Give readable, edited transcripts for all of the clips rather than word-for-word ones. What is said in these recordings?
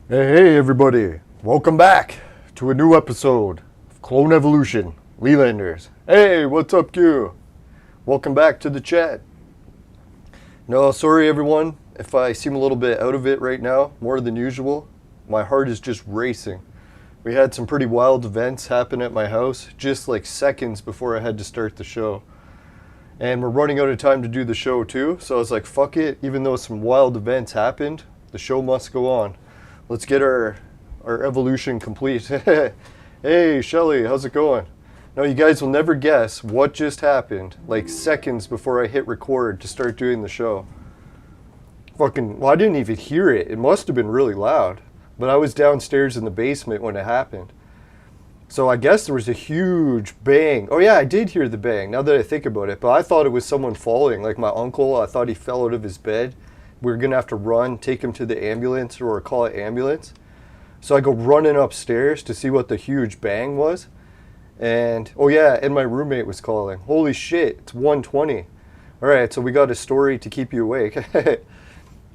Hey everybody, welcome back to a new episode of Clone Evolution, Lelanders. Hey, what's up, Q? Welcome back to the chat. No, sorry everyone if I seem a little bit out of it right now, more than usual. My heart is just racing. We had some pretty wild events happen at my house, just like seconds before I had to start the show. And we're running out of time to do the show too, so I was like, fuck it, even though some wild events happened, the show must go on. Let's get our evolution complete. Hey, Shelly, how's it going? Now, you guys will never guess what just happened, like seconds before I hit record to start doing the show. Well, I didn't even hear it. It must have been really loud. But I was downstairs in the basement when it happened. So I guess there was a huge bang. Oh yeah, I did hear the bang, now that I think about it. But I thought it was someone falling, like my uncle. I thought he fell out of his bed. We were going to have to run, take him to the ambulance or call it ambulance. So I go running upstairs to see what the huge bang was. And, oh yeah, and my roommate was calling. Holy shit, it's 1:20. All right, so we got a story to keep you awake.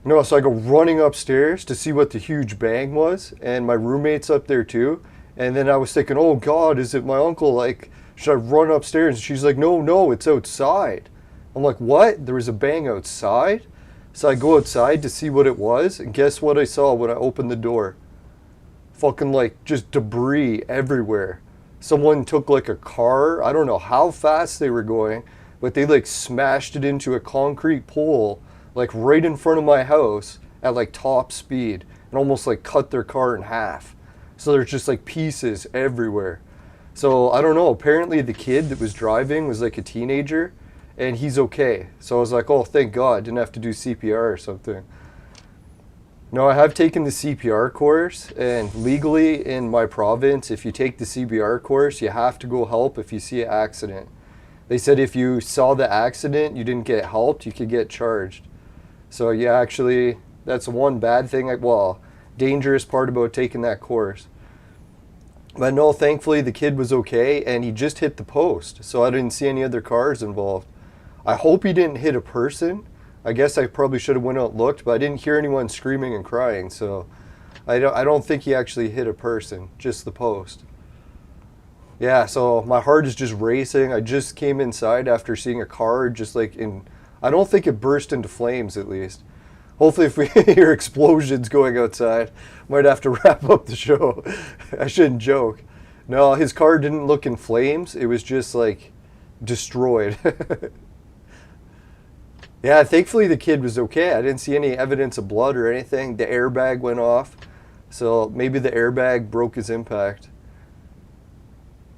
No, so I go running upstairs to see what the huge bang was. And my roommate's up there too. And then I was thinking, oh God, is it my uncle? Like, should I run upstairs? And she's like, no, it's outside. I'm like, what? There was a bang outside? So I go outside to see what it was, and guess what I saw when I opened the door? Fucking like just debris everywhere. Someone took like a car, I don't know how fast they were going, but they like smashed it into a concrete pole, like right in front of my house at like top speed, and almost like cut their car in half. So there's just like pieces everywhere. So I don't know, apparently the kid that was driving was like a teenager, and he's okay. So I was like, oh, thank God, I didn't have to do CPR or something. No, I have taken the CPR course, and legally in my province, if you take the CPR course, you have to go help if you see an accident. They said if you saw the accident, you didn't get helped, you could get charged. So yeah, actually, that's one bad thing, dangerous part about taking that course. But no, thankfully the kid was okay, and he just hit the post, so I didn't see any other cars involved. I hope he didn't hit a person. I guess I probably should have went out and looked, but I didn't hear anyone screaming and crying, so I don't think he actually hit a person, just the post. Yeah, so my heart is just racing. I just came inside after seeing a car just like I don't think it burst into flames at least. Hopefully if we hear explosions going outside, might have to wrap up the show. I shouldn't joke. No, his car didn't look in flames. It was just like destroyed. Yeah, thankfully the kid was okay. I didn't see any evidence of blood or anything. The airbag went off, so maybe the airbag broke his impact.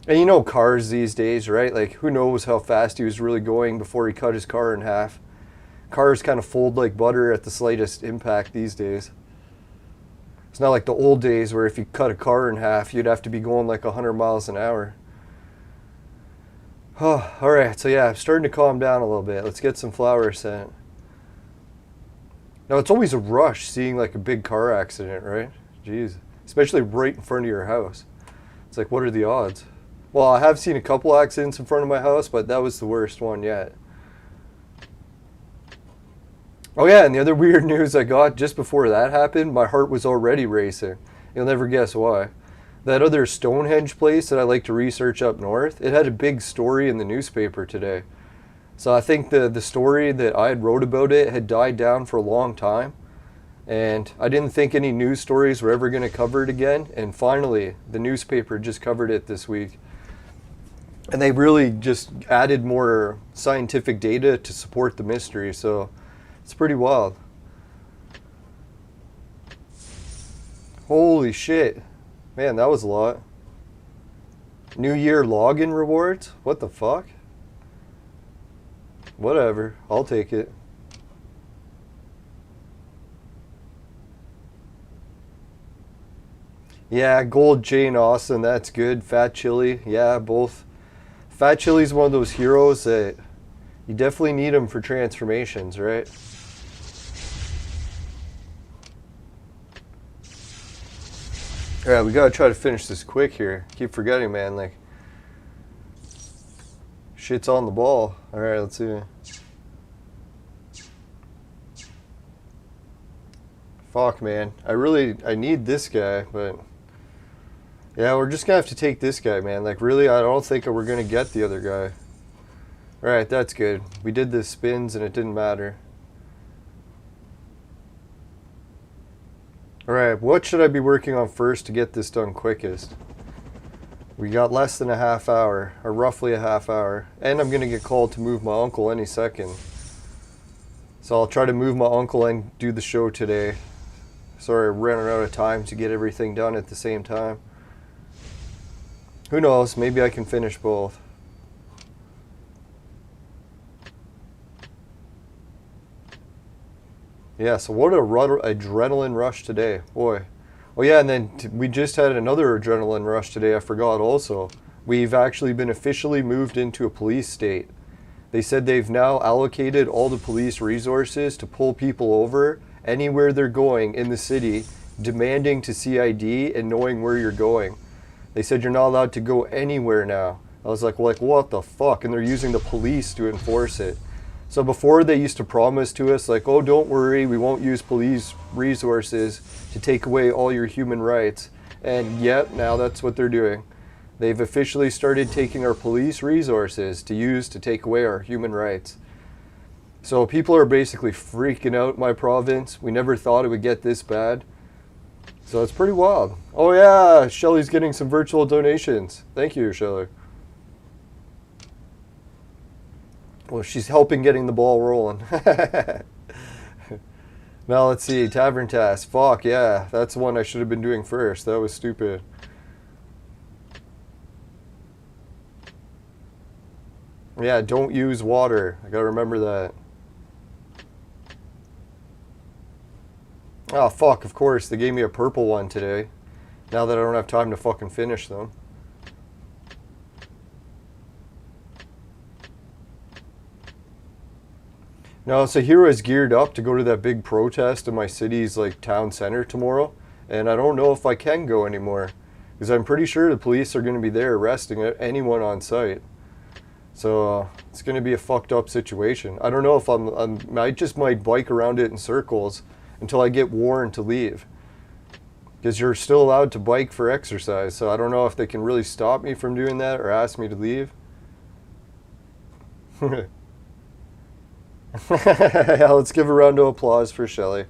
And you know cars these days, right? Like, who knows how fast he was really going before he cut his car in half. Cars kind of fold like butter at the slightest impact these days. It's not like the old days where if you cut a car in half, you'd have to be going like 100 miles an hour. Oh, all right, so yeah, I'm starting to calm down a little bit. Let's get some flowers sent. Now, it's always a rush seeing like a big car accident, right? Jeez, especially right in front of your house. It's like, what are the odds? Well, I have seen a couple accidents in front of my house, but that was the worst one yet. Oh yeah, and the other weird news I got just before that happened, my heart was already racing. You'll never guess why. That other Stonehenge place that I like to research up north, it had a big story in the newspaper today. So I think the story that I had wrote about it had died down for a long time. And I didn't think any news stories were ever going to cover it again. And finally, the newspaper just covered it this week. And they really just added more scientific data to support the mystery. So it's pretty wild. Holy shit. Man, that was a lot. New Year login rewards? What the fuck? Whatever, I'll take it. Yeah, Gold Jane Austen, that's good. Fat Chili, yeah, both. Fat Chili's one of those heroes that you definitely need him for transformations, right? Alright, we gotta try to finish this quick here. Keep forgetting, man, like, shit's on the ball. Alright, let's see. Fuck, man. I need this guy, but... Yeah, we're just gonna have to take this guy, man. Like, really, I don't think we're gonna get the other guy. Alright, that's good. We did the spins and it didn't matter. Alright, what should I be working on first to get this done quickest? We got less than a half hour, or roughly a half hour. And I'm gonna get called to move my uncle any second. So I'll try to move my uncle and do the show today. Sorry, I'm running out of time to get everything done at the same time. Who knows, maybe I can finish both. Yeah, so what a adrenaline rush today, boy. Oh yeah, and then we just had another adrenaline rush today, I forgot also. We've actually been officially moved into a police state. They said they've now allocated all the police resources to pull people over anywhere they're going in the city, demanding to see ID and knowing where you're going. They said you're not allowed to go anywhere now. I was like, what the fuck? And they're using the police to enforce it. So before they used to promise to us like, oh, don't worry, we won't use police resources to take away all your human rights. And yet, now that's what they're doing. They've officially started taking our police resources to use to take away our human rights. So people are basically freaking out in my province. We never thought it would get this bad. So it's pretty wild. Oh yeah, Shelly's getting some virtual donations. Thank you, Shelly. Well, she's helping getting the ball rolling. Now let's see, Tavern Task. Fuck, yeah, that's one I should have been doing first. That was stupid. Yeah, don't use water. I gotta remember that. Oh, fuck, of course. They gave me a purple one today. Now that I don't have time to fucking finish them. No, so Hero is geared up to go to that big protest in my city's like town center tomorrow, and I don't know if I can go anymore because I'm pretty sure the police are going to be there arresting anyone on site. So it's going to be a fucked up situation. I don't know if I just might bike around it in circles until I get warned to leave, because you're still allowed to bike for exercise. So I don't know if they can really stop me from doing that or ask me to leave. Yeah, let's give a round of applause for Shelly.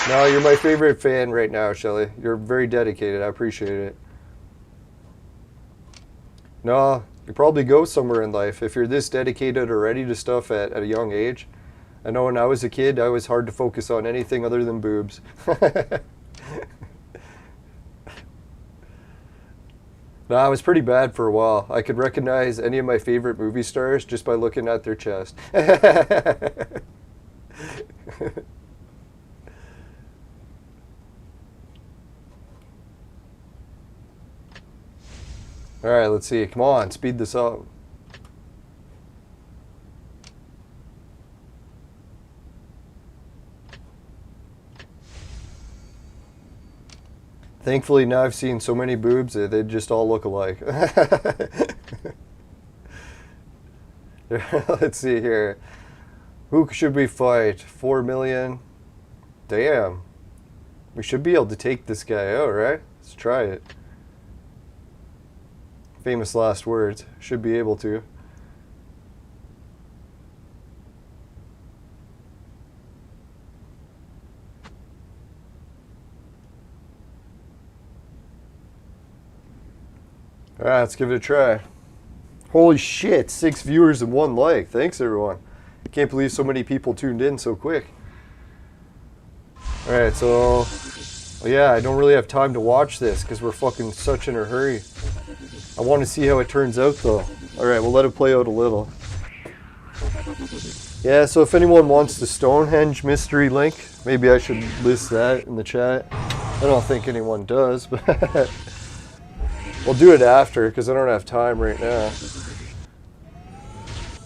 No, you're my favorite fan right now, Shelly. You're very dedicated. I appreciate it. No, you probably go somewhere in life if you're this dedicated already to stuff at a young age. I know when I was a kid, I was hard to focus on anything other than boobs. No, I was pretty bad for a while. I could recognize any of my favorite movie stars just by looking at their chest. Alright, let's see. Come on, speed this up. Thankfully, now I've seen so many boobs that they just all look alike. Let's see here. Who should we fight? 4 million? Damn. We should be able to take this guy out, right? Let's try it. Famous last words. Should be able to. Alright, let's give it a try. Holy shit, 6 viewers and 1 like. Thanks, everyone. I can't believe so many people tuned in so quick. Alright, so... Well, yeah, I don't really have time to watch this because we're fucking such in a hurry. I want to see how it turns out, though. Alright, we'll let it play out a little. Yeah, so if anyone wants the Stonehenge mystery link, maybe I should list that in the chat. I don't think anyone does, but... We'll do it after, because I don't have time right now.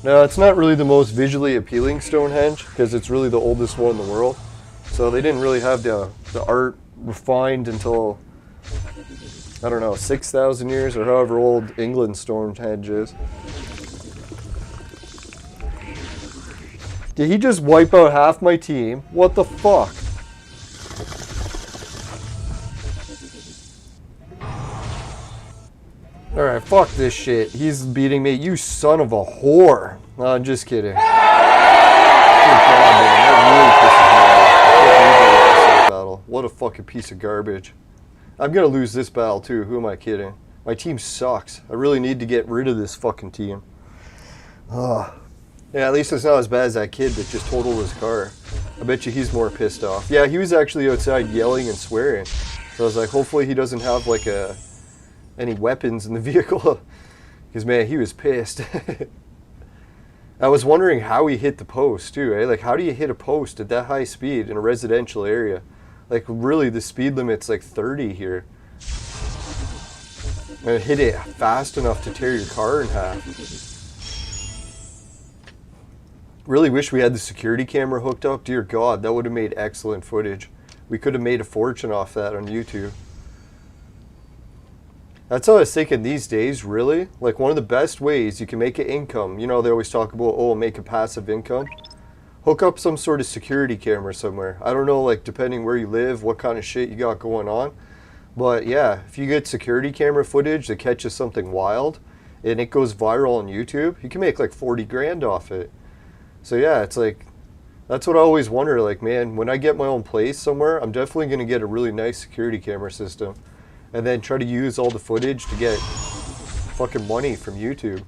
No, it's not really the most visually appealing Stonehenge, because it's really the oldest one in the world. So they didn't really have the art refined until, I don't know, 6,000 years, or however old England's Stonehenge is. Did he just wipe out half my team? What the fuck? Alright, fuck this shit. He's beating me. You son of a whore. No, I'm just kidding. Good God, man. That really pisses me off. Battle. What a fucking piece of garbage. I'm gonna lose this battle too. Who am I kidding? My team sucks. I really need to get rid of this fucking team. Ugh. Yeah, at least it's not as bad as that kid that just totaled his car. I bet you he's more pissed off. Yeah, he was actually outside yelling and swearing. So I was like, hopefully he doesn't have like any weapons in the vehicle. Because man, he was pissed. I was wondering how he hit the post too, eh? Like, how do you hit a post at that high speed in a residential area? Like, really, the speed limit's like 30 here. And hit it fast enough to tear your car in half. Really wish we had the security camera hooked up. Dear God, that would have made excellent footage. We could have made a fortune off that on YouTube. That's how I was thinking these days, really. Like, one of the best ways you can make an income, you know, they always talk about, oh, make a passive income. Hook up some sort of security camera somewhere. I don't know, like, depending where you live, what kind of shit you got going on. But yeah, if you get security camera footage that catches something wild and it goes viral on YouTube, you can make like 40 grand off it. So yeah, it's like, that's what I always wonder, like, man, when I get my own place somewhere, I'm definitely going to get a really nice security camera system and then try to use all the footage to get fucking money from YouTube.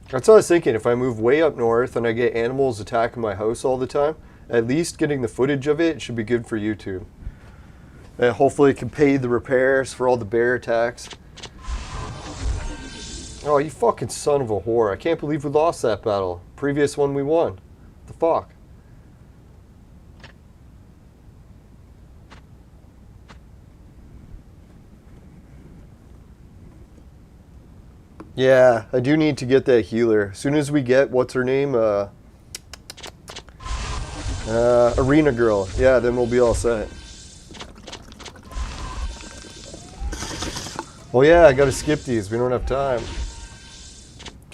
That's what I was thinking. If I move way up north and I get animals attacking my house all the time, at least getting the footage of it should be good for YouTube. And hopefully it can pay the repairs for all the bear attacks. Oh, you fucking son of a whore. I can't believe we lost that battle. Previous one we won. What the fuck? Yeah, I do need to get that healer. As soon as we get, what's her name? Arena Girl. Yeah, then we'll be all set. Oh yeah, I gotta skip these. We don't have time.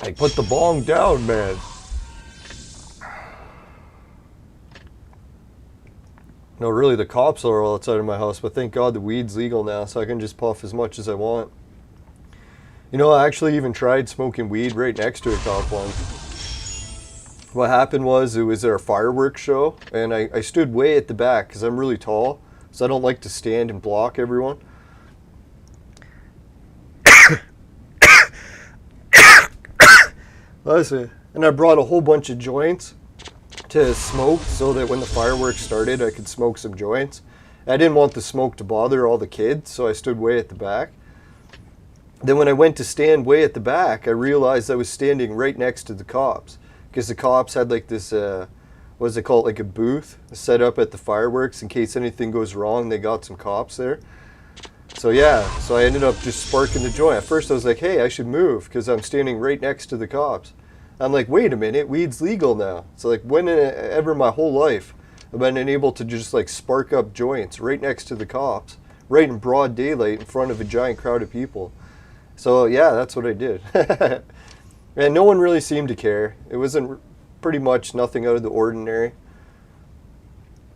Like, put the bong down, man. No, really, the cops are all outside of my house, but thank God the weed's legal now, so I can just puff as much as I want. You know, I actually even tried smoking weed right next to a cop one. What happened was, it was our fireworks show, and I stood way at the back, because I'm really tall, so I don't like to stand and block everyone. And I brought a whole bunch of joints to smoke so that when the fireworks started I could smoke some joints. I didn't want the smoke to bother all the kids, so I stood way at the back. Then when I went to stand way at the back, I realized I was standing right next to the cops, because the cops had like this, what is it called, like a booth set up at the fireworks in case anything goes wrong. They got some cops there. So yeah, so I ended up just sparking the joint. At first I was like, hey, I should move because I'm standing right next to the cops. I'm like, wait a minute, weed's legal now. So like, whenever my whole life I've been able to just like spark up joints right next to the cops, right in broad daylight in front of a giant crowd of people. So yeah, that's what I did. And no one really seemed to care. It wasn't pretty much nothing out of the ordinary.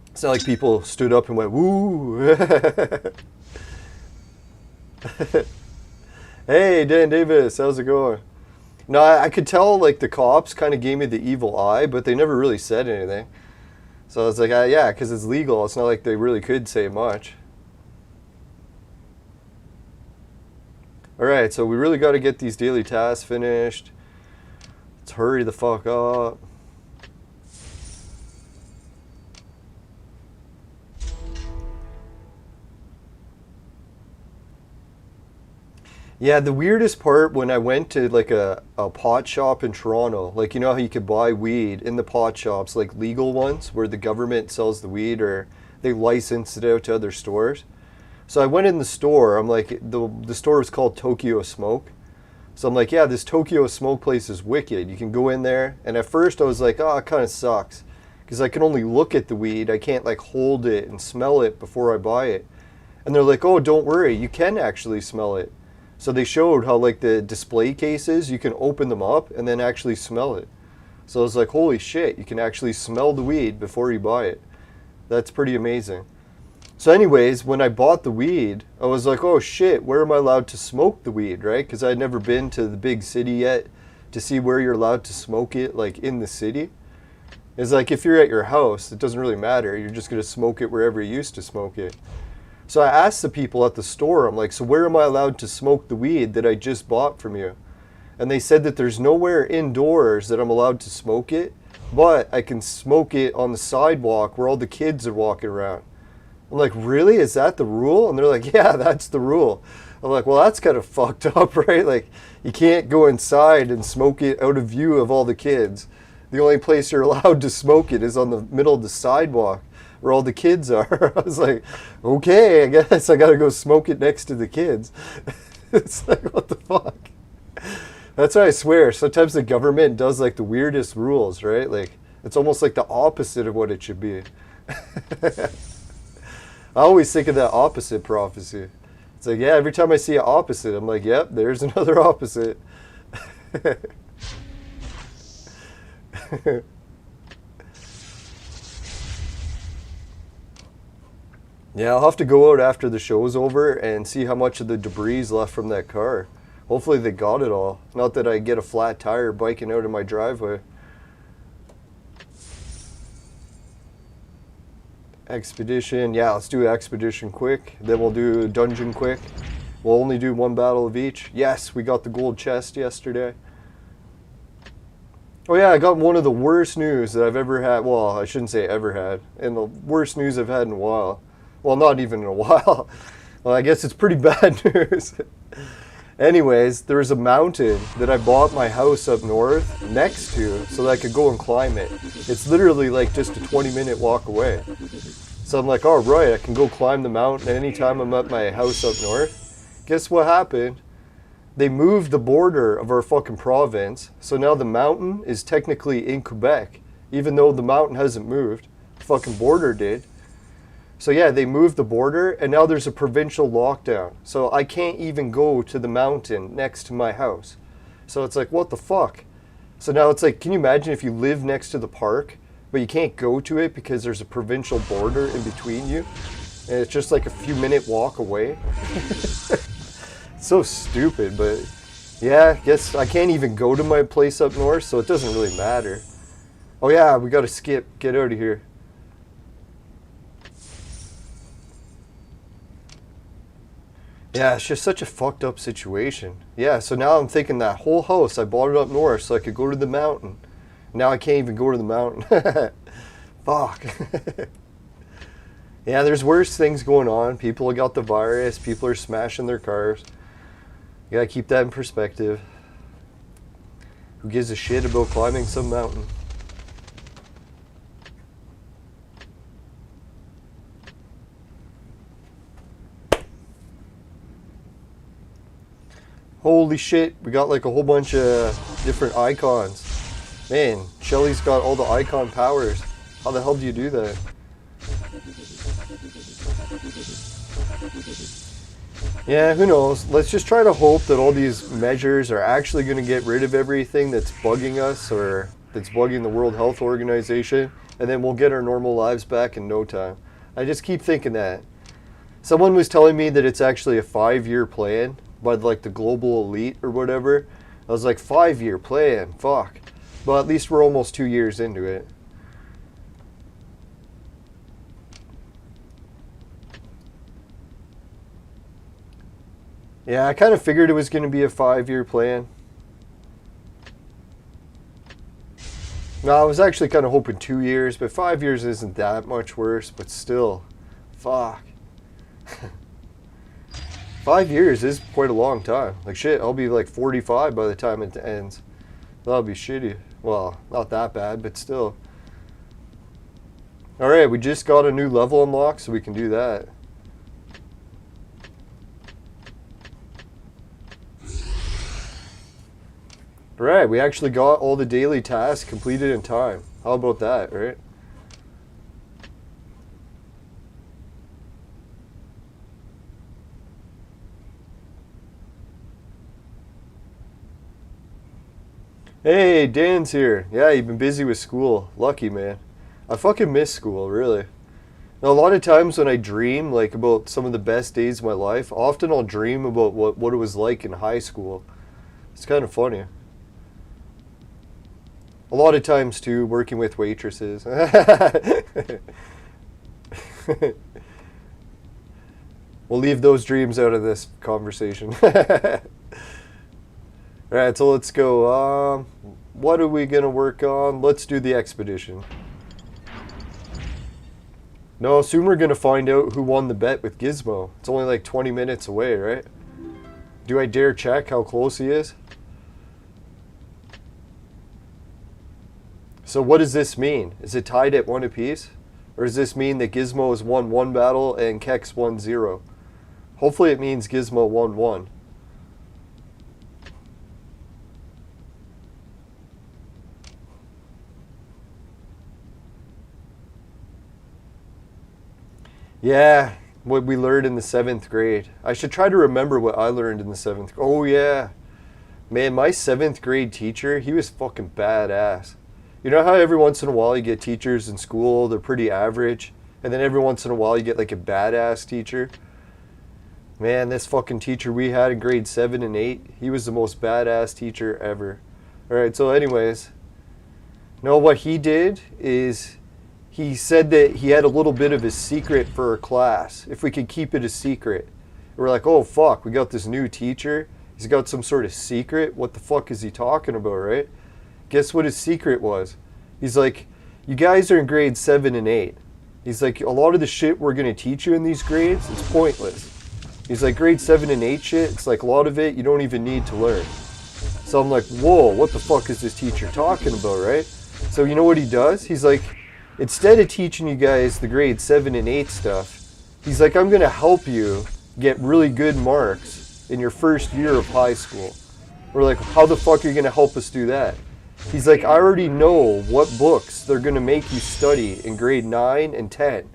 It's not like people stood up and went, woo. Hey, Dan Davis, how's it going? No, I could tell like the cops kind of gave me the evil eye, but they never really said anything. So I was like, yeah, because it's legal. It's not like they really could say much. All right, so we really got to get these daily tasks finished. Let's hurry the fuck up. Yeah, the weirdest part when I went to like a pot shop in Toronto, like, you know how you could buy weed in the pot shops, like legal ones where the government sells the weed or they license it out to other stores. So I went in the store, I'm like, the store was called Tokyo Smoke. So I'm like, yeah, this Tokyo Smoke place is wicked. You can go in there. And at first I was like, oh, it kind of sucks because I can only look at the weed. I can't like hold it and smell it before I buy it. And they're like, oh, don't worry, you can actually smell it. So they showed how like the display cases, you can open them up and then actually smell it. So I was like, holy shit, you can actually smell the weed before you buy it. That's pretty amazing. So anyways, when I bought the weed, I was like, oh shit, where am I allowed to smoke the weed, right? Because I'd never been to the big city yet to see where you're allowed to smoke it, like in the city. It's like if you're at your house, it doesn't really matter. You're just going to smoke it wherever you used to smoke it. So I asked the people at the store, I'm like, so where am I allowed to smoke the weed that I just bought from you? And they said that there's nowhere indoors that I'm allowed to smoke it, but I can smoke it on the sidewalk where all the kids are walking around. I'm like, really? Is that the rule? And they're like, yeah, that's the rule. I'm like, well, that's kind of fucked up, right? Like, you can't go inside and smoke it out of view of all the kids. The only place you're allowed to smoke it is on the middle of the sidewalk where all the kids are. I was like, okay, I guess I gotta go smoke it next to the kids. It's like, what the fuck? That's why I swear, sometimes the government does like the weirdest rules, right? Like, it's almost like the opposite of what it should be. I always think of that opposite prophecy. It's like, yeah, every time I see an opposite, I'm like, yep, there's another opposite. Yeah, I'll have to go out after the show's over and see how much of the debris is left from that car. Hopefully they got it all. Not that I get a flat tire biking out of my driveway. Expedition, yeah, let's do Expedition quick. Then we'll do Dungeon quick. We'll only do one battle of each. Yes, we got the gold chest yesterday. Oh yeah, I got one of the worst news that I've ever had. Well, I shouldn't say ever had. And the worst news I've had in a while. Well, not even in a while. Well, I guess it's pretty bad news. Anyways, there was a mountain that I bought my house up north next to so that I could go and climb it. It's literally like just a 20-minute walk away. So I'm like, all right, I can go climb the mountain anytime I'm at my house up north. Guess what happened? They moved the border of our fucking province, so now the mountain is technically in Quebec, even though the mountain hasn't moved. The fucking border did. So yeah, they moved the border, and now there's a provincial lockdown. So I can't even go to the mountain next to my house. So it's like, what the fuck? So now it's like, can you imagine if you live next to the park, but you can't go to it because there's a provincial border in between you, and it's just like a few minute walk away? So stupid, but yeah, I guess I can't even go to my place up north, so it doesn't really matter. Oh yeah, we gotta skip, get out of here. Yeah, it's just such a fucked up situation. Yeah, so now I'm thinking that whole house, I bought it up north so I could go to the mountain. Now I can't even go to the mountain. Fuck. Yeah, there's worse things going on. People got the virus, people are smashing their cars. You gotta keep that in perspective. Who gives a shit about climbing some mountain? Holy shit, we got like a whole bunch of different icons. Man, Shelly's got all the icon powers. How the hell do you do that? Yeah, who knows? Let's just try to hope that all these measures are actually going to get rid of everything that's bugging us or that's bugging the World Health Organization, and then we'll get our normal lives back in no time. I just keep thinking that. Someone was telling me that it's actually a 5-year plan by like the global elite or whatever. I was like, 5-year plan? Fuck. But at least we're almost 2 years into it. Yeah, I kind of figured it was going to be a 5-year plan. No, I was actually kind of hoping 2 years, but 5 years isn't that much worse, but still, fuck. 5 years is quite a long time. Like shit, I'll be like 45 by the time it ends. That'll be shitty. Well, not that bad, but still. Alright, we just got a new level unlocked, so we can do that. Right, we actually got all the daily tasks completed in time. How about that, right? Hey, Dan's here. Yeah, you've been busy with school. Lucky, man. I fucking miss school, really. Now, a lot of times when I dream, like, about some of the best days of my life, often I'll dream about what it was like in high school. It's kind of funny. A lot of times, too, working with waitresses. We'll leave those dreams out of this conversation. Alright, so let's go. What are we going to work on? Let's do the expedition. No, soon we're going to find out who won the bet with Gizmo. It's only like 20 minutes away, right? Do I dare check how close he is? So what does this mean? Is it tied at 1 apiece? Or does this mean that Gizmo has won 1 battle and Kex won 0? Hopefully it means Gizmo won 1. Yeah, what we learned in the 7th grade. I should try to remember what I learned in the 7th. Oh yeah. Man, my 7th grade teacher, he was fucking badass. You know how every once in a while you get teachers in school, they're pretty average, and then every once in a while you get like a badass teacher? Man, this fucking teacher we had in grade 7 and 8, he was the most badass teacher ever. Alright, so anyways, no, what he did is he said that he had a little bit of a secret for our class, if we could keep it a secret. We're like, oh fuck, we got this new teacher, he's got some sort of secret, what the fuck is he talking about, right? Guess what his secret was? He's like, you guys are in grade 7 and 8. He's like, a lot of the shit we're going to teach you in these grades, it's pointless. He's like, grade 7 and 8 shit, it's like a lot of it you don't even need to learn. So I'm like, whoa, what the fuck is this teacher talking about, right? So you know what he does? He's like, instead of teaching you guys the grade 7 and 8 stuff, he's like, I'm going to help you get really good marks in your first year of high school. We're like, how the fuck are you going to help us do that? He's like, I already know what books they're going to make you study in grade 9 and 10.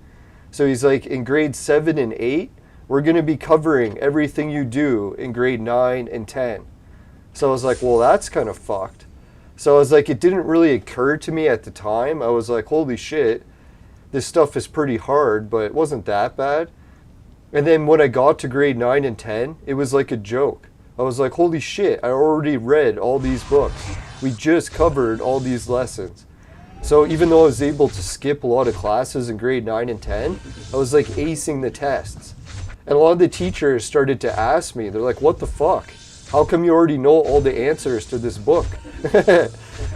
So he's like, in grade 7 and 8, we're going to be covering everything you do in grade 9 and 10. So I was like, well, that's kind of fucked. So I was like, it didn't really occur to me at the time. I was like, holy shit, this stuff is pretty hard, but it wasn't that bad. And then when I got to grade 9 and 10, it was like a joke. I was like, holy shit, I already read all these books. We just covered all these lessons. So even though I was able to skip a lot of classes in grade 9 and 10, I was like acing the tests. And a lot of the teachers started to ask me, they're like, what the fuck? How come you already know all the answers to this book? You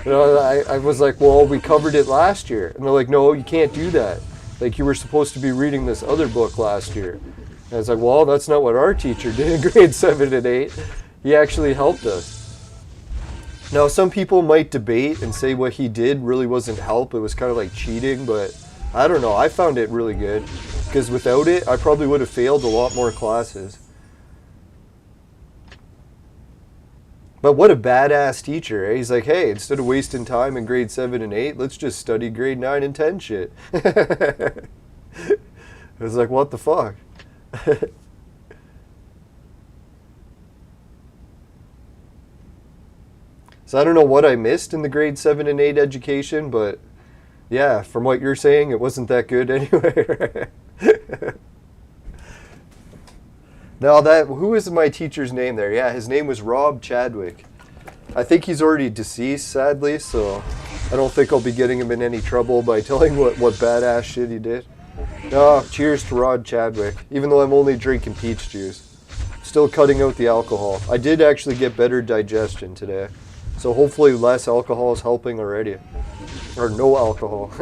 know, I was like, well, we covered it last year. And they're like, no, you can't do that. Like, you were supposed to be reading this other book last year. And I was like, well, that's not what our teacher did in grade 7 and 8. He actually helped us. Now, some people might debate and say what he did really wasn't help. It was kind of like cheating, but I don't know. I found it really good. Because without it, I probably would have failed a lot more classes. But what a badass teacher, eh? He's like, hey, instead of wasting time in grade 7 and 8, let's just study grade 9 and 10 shit. I was like, what the fuck? So I don't know what I missed in the grade 7 and 8 education, but yeah, from what you're saying, it wasn't that good anyway. Now who is my teacher's name there? Yeah, his name was Rob Chadwick. I think he's already deceased, sadly, so I don't think I'll be getting him in any trouble by telling what badass shit he did. No, cheers to Rod Chadwick, even though I'm only drinking peach juice. Still cutting out the alcohol. I did actually get better digestion today, so hopefully less alcohol is helping already. Or no alcohol.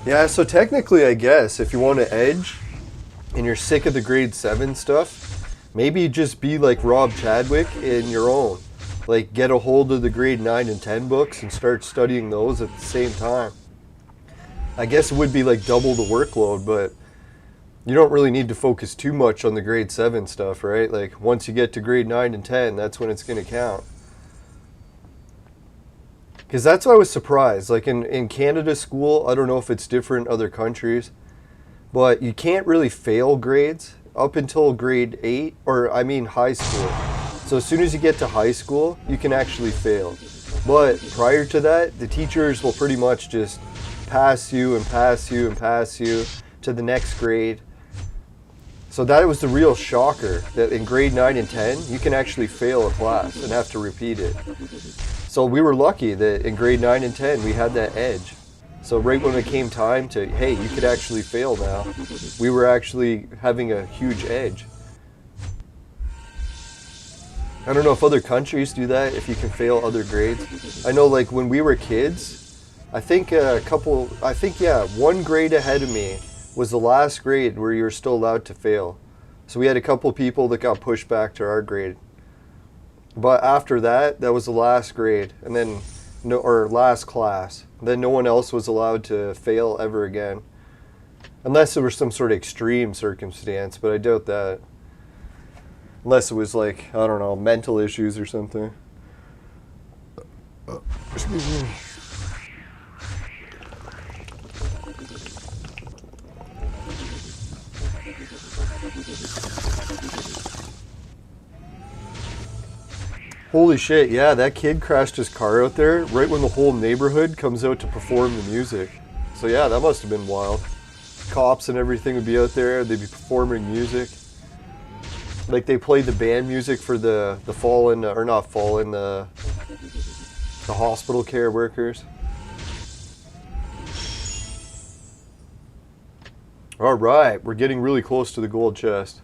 Yeah, so technically, I guess, if you want to edge and you're sick of the grade 7 stuff, maybe just be like Rob Chadwick in your own. Like, get a hold of the grade 9 and 10 books and start studying those at the same time. I guess it would be like double the workload, but you don't really need to focus too much on the grade 7 stuff, right? Like, once you get to grade 9 and 10, that's when it's going to count. Because that's why I was surprised. Like in Canada school, I don't know if it's different in other countries, but you can't really fail grades up until grade 8, or I mean high school. So as soon as you get to high school, you can actually fail. But prior to that, the teachers will pretty much just pass you and pass you and pass you to the next grade. So that was the real shocker, that in grade 9 and 10, you can actually fail a class and have to repeat it. So we were lucky that in grade 9 and 10, we had that edge. So right when it came time to, hey, you could actually fail now, we were actually having a huge edge. I don't know if other countries do that, if you can fail other grades. I know like when we were kids, I think one grade ahead of me was the last grade where you were still allowed to fail. So we had a couple people that got pushed back to our grade. But after that, that was the last grade, and then last class. Then no one else was allowed to fail ever again. Unless there was some sort of extreme circumstance, but I doubt that. Unless it was like, I don't know, mental issues or something. Excuse me. Holy shit, yeah, that kid crashed his car out there right when the whole neighborhood comes out to perform the music. So yeah, that must have been wild. Cops and everything would be out there, they'd be performing music. Like they played the band music for the fallen, or not fallen, the hospital care workers. Alright, we're getting really close to the gold chest.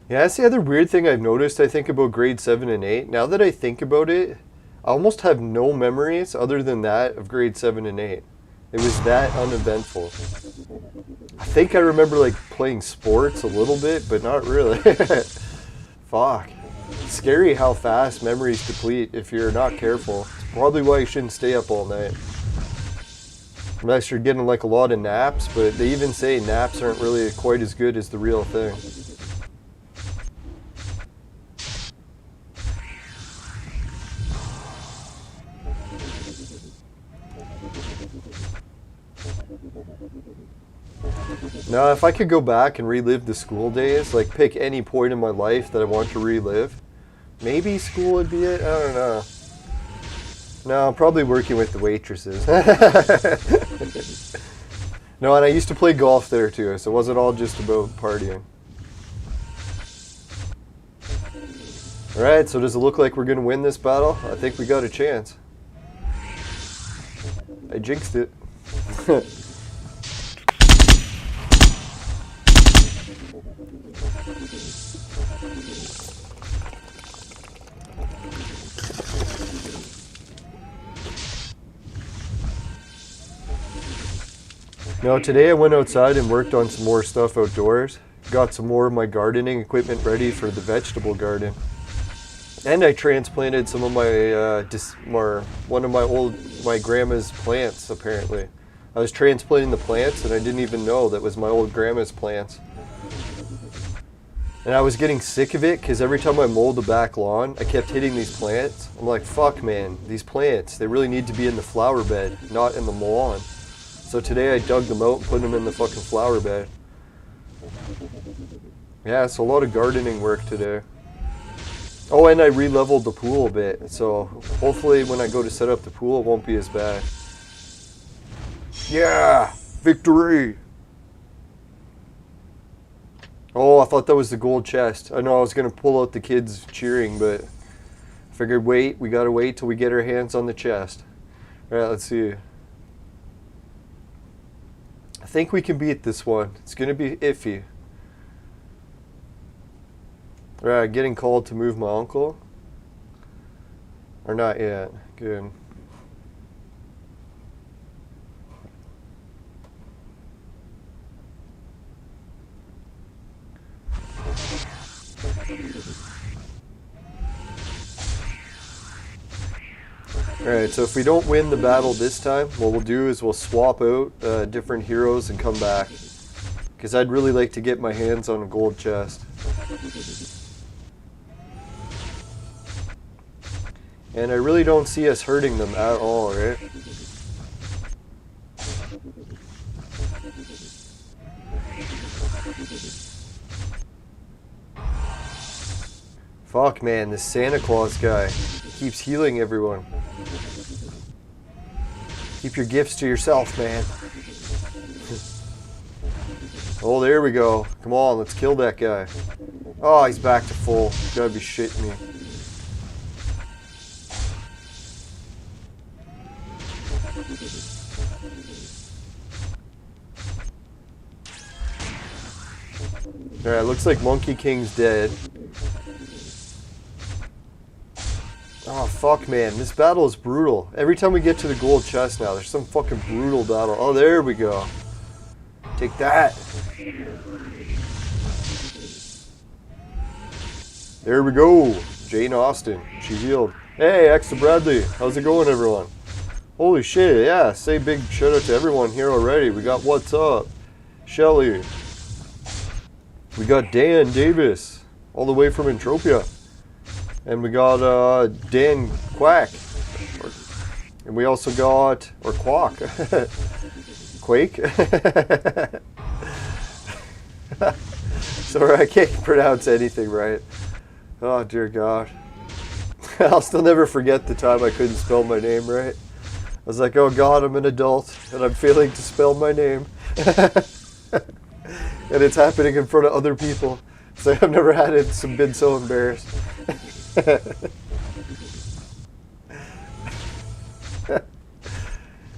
Yeah, that's the other weird thing I've noticed, I think, about grade 7 and 8. Now that I think about it, I almost have no memories other than that of grade 7 and 8. It was that uneventful. I think I remember like playing sports a little bit, but not really. Fuck. It's scary how fast memories deplete if you're not careful. It's probably why you shouldn't stay up all night. Unless you're getting like a lot of naps, but they even say naps aren't really quite as good as the real thing. Now, if I could go back and relive the school days, like pick any point in my life that I want to relive, maybe school would be it? I don't know. No, I'm probably working with the waitresses. No, and I used to play golf there too, so it wasn't all just about partying. Alright, so does it look like we're going to win this battle? I think we got a chance. I jinxed it. Now today I went outside and worked on some more stuff outdoors. Got some more of my gardening equipment ready for the vegetable garden. And I transplanted some of my, one of my grandma's plants apparently. I was transplanting the plants and I didn't even know that was my old grandma's plants. And I was getting sick of it because every time I mowed the back lawn, I kept hitting these plants. I'm like, fuck man, these plants, they really need to be in the flower bed, not in the lawn. So today I dug them out and put them in the fucking flower bed. Yeah, it's a lot of gardening work today. Oh, and I re-leveled the pool a bit, so hopefully when I go to set up the pool, it won't be as bad. Yeah! Victory! Oh, I thought that was the gold chest. I know I was going to pull out the kids cheering, but I figured we gotta wait till we get our hands on the chest. Alright, let's see. I think we can beat this one. It's going to be iffy. Alright, getting called to move my uncle. Or not yet. Good. Alright, so if we don't win the battle this time, what we'll do is we'll swap out different heroes and come back. Because I'd really like to get my hands on a gold chest. And I really don't see us hurting them at all, right? Fuck, man, this Santa Claus guy keeps healing everyone. Keep your gifts to yourself, man. Oh, there we go. Come on, let's kill that guy. Oh, he's back to full. You gotta be shitting me. Alright, looks like Monkey King's dead. Oh, fuck, man. This battle is brutal. Every time we get to the gold chest now, there's some fucking brutal battle. Oh, there we go. Take that. There we go. Jane Austen. She healed. Hey, Extra Bradley. How's it going, everyone? Holy shit, yeah. Say big shout out to everyone here already. We got What's Up, Shelly. We got Dan Davis, all the way from Entropia. And we got Dan Quack. And we also got, or Quack. Quake. Sorry, I can't pronounce anything right. Oh, dear God. I'll still never forget the time I couldn't spell my name right. I was like, oh God, I'm an adult, and I'm failing to spell my name. And it's happening in front of other people. So I've never had it been so embarrassed.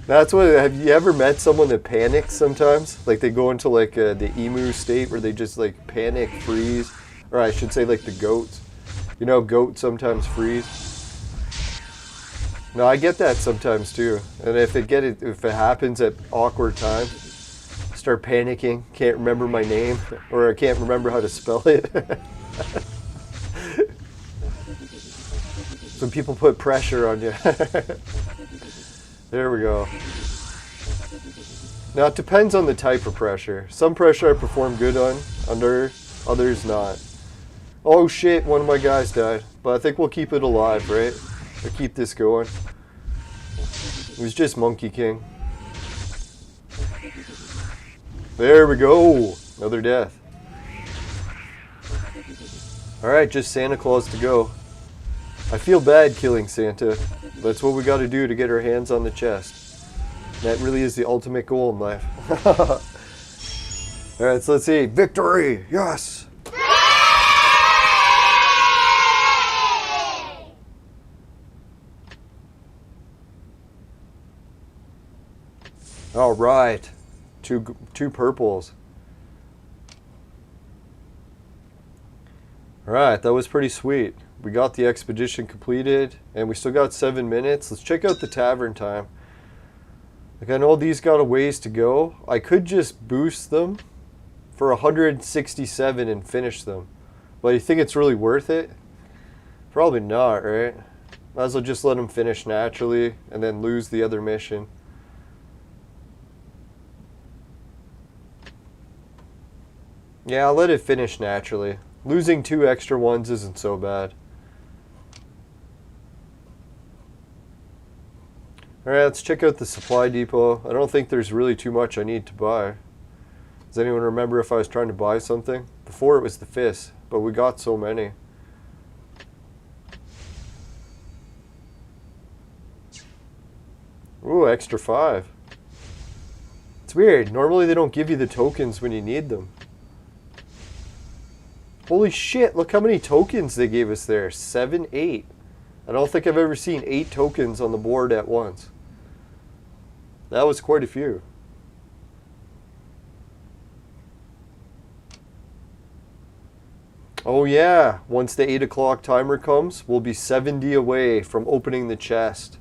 That's what. Have you ever met someone that panics sometimes? Like they go into like the emu state where they just like panic, freeze, or I should say like the goats. You know, goats sometimes freeze. No, I get that sometimes too. And if it happens at awkward times, start panicking. Can't remember my name, or I can't remember how to spell it. Some people put pressure on you. There we go. Now it depends on the type of pressure. Some pressure I perform good on, under others not. Oh shit, one of my guys died. But I think we'll keep it alive, right? Or keep this going. It was just Monkey King. There we go. Another death. Alright, just Santa Claus to go. I feel bad killing Santa. That's what we got to do to get our hands on the chest. That really is the ultimate goal in life. Alright, so let's see. Victory! Yes! Alright. Two purples. Alright, that was pretty sweet. We got the expedition completed, and we still got 7 minutes. Let's check out the tavern time. Like, I know these got a ways to go. I could just boost them for 167 and finish them. But you think it's really worth it? Probably not, right? Might as well just let them finish naturally and then lose the other mission. Yeah, I'll let it finish naturally. Losing 2 extra ones isn't so bad. Alright, let's check out the supply depot. I don't think there's really too much I need to buy. Does anyone remember if I was trying to buy something? Before it was the fists, but we got so many. Ooh, extra 5. It's weird. Normally they don't give you the tokens when you need them. Holy shit, look how many tokens they gave us there. 7, 8. I don't think I've ever seen 8 tokens on the board at once. That was quite a few. Oh yeah, once the 8 o'clock timer comes, we'll be 70 away from opening the chest.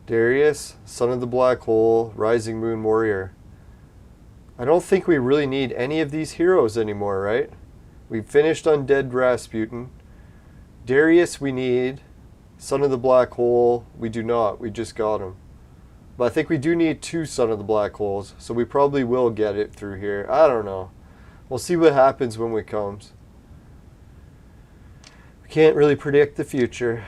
Darius, Son of the Black Hole, Rising Moon Warrior. I don't think we really need any of these heroes anymore, right? We've finished Undead Rasputin. Darius we need. Son of the Black Hole, we do not. We just got him. But I think we do need 2 Son of the Black Holes, so we probably will get it through here. I don't know. We'll see what happens when it comes. Can't really predict the future.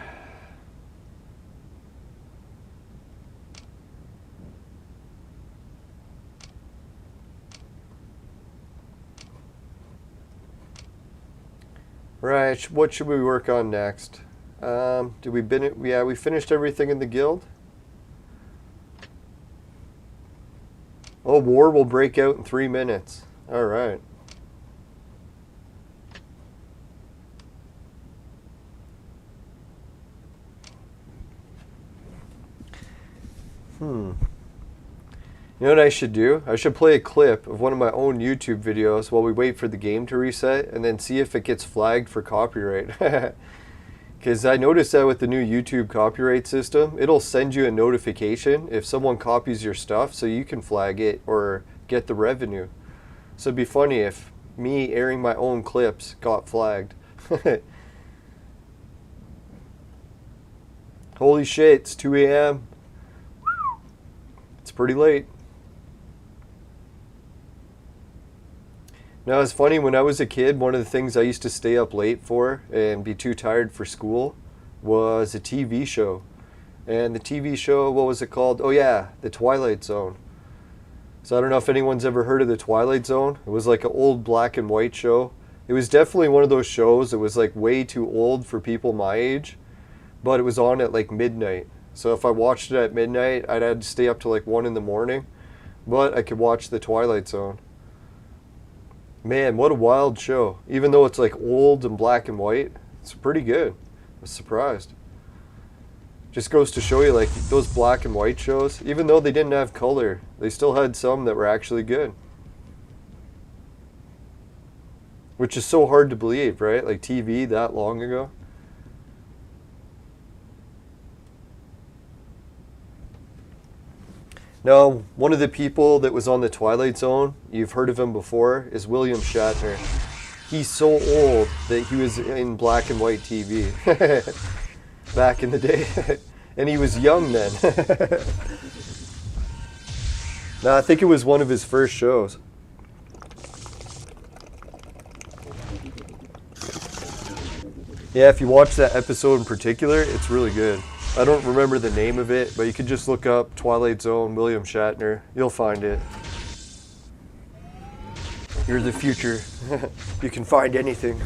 Right, what should we work on next? We finished everything in the guild. Oh, war will break out in 3 minutes. All right. You know what I should do? I should play a clip of one of my own YouTube videos while we wait for the game to reset and then see if it gets flagged for copyright. Because I noticed that with the new YouTube copyright system, it'll send you a notification if someone copies your stuff so you can flag it or get the revenue. So it'd be funny if me airing my own clips got flagged. Holy shit, it's 2 a.m. It's pretty late. Now, it's funny, when I was a kid, one of the things I used to stay up late for and be too tired for school was a TV show. And the TV show, what was it called? Oh yeah, The Twilight Zone. So I don't know if anyone's ever heard of The Twilight Zone. It was like an old black and white show. It was definitely one of those shows that was like way too old for people my age, but it was on at like midnight. So if I watched it at midnight, I'd have to stay up till like 1 in the morning, but I could watch The Twilight Zone. Man, what a wild show. Even though it's like old and black and white, it's pretty good. I was surprised. Just goes to show you, like, those black and white shows, even though they didn't have color, they still had some that were actually good. Which is so hard to believe, right? Like TV that long ago. Now, one of the people that was on The Twilight Zone, you've heard of him before, is William Shatner. He's so old that he was in black and white TV back in the day. And he was young then. Now, I think it was one of his first shows. Yeah, if you watch that episode in particular, it's really good. I don't remember the name of it, but you can just look up Twilight Zone, William Shatner. You'll find it. You're the future. You can find anything.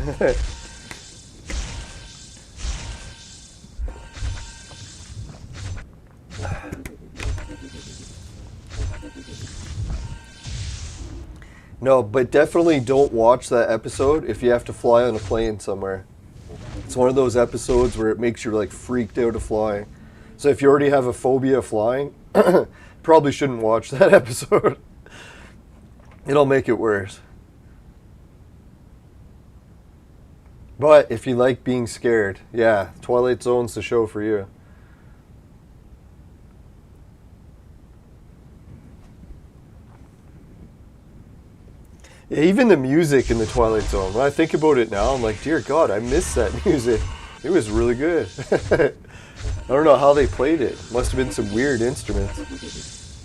No, but definitely don't watch that episode if you have to fly on a plane somewhere. It's one of those episodes where it makes you like freaked out of flying. So if you already have a phobia of flying, probably shouldn't watch that episode. It'll make it worse. But if you like being scared, yeah, Twilight Zone's the show for you. Yeah, even the music in the Twilight Zone, when I think about it now, I'm like, dear God, I miss that music. It was really good. I don't know how they played it. Must have been some weird instruments.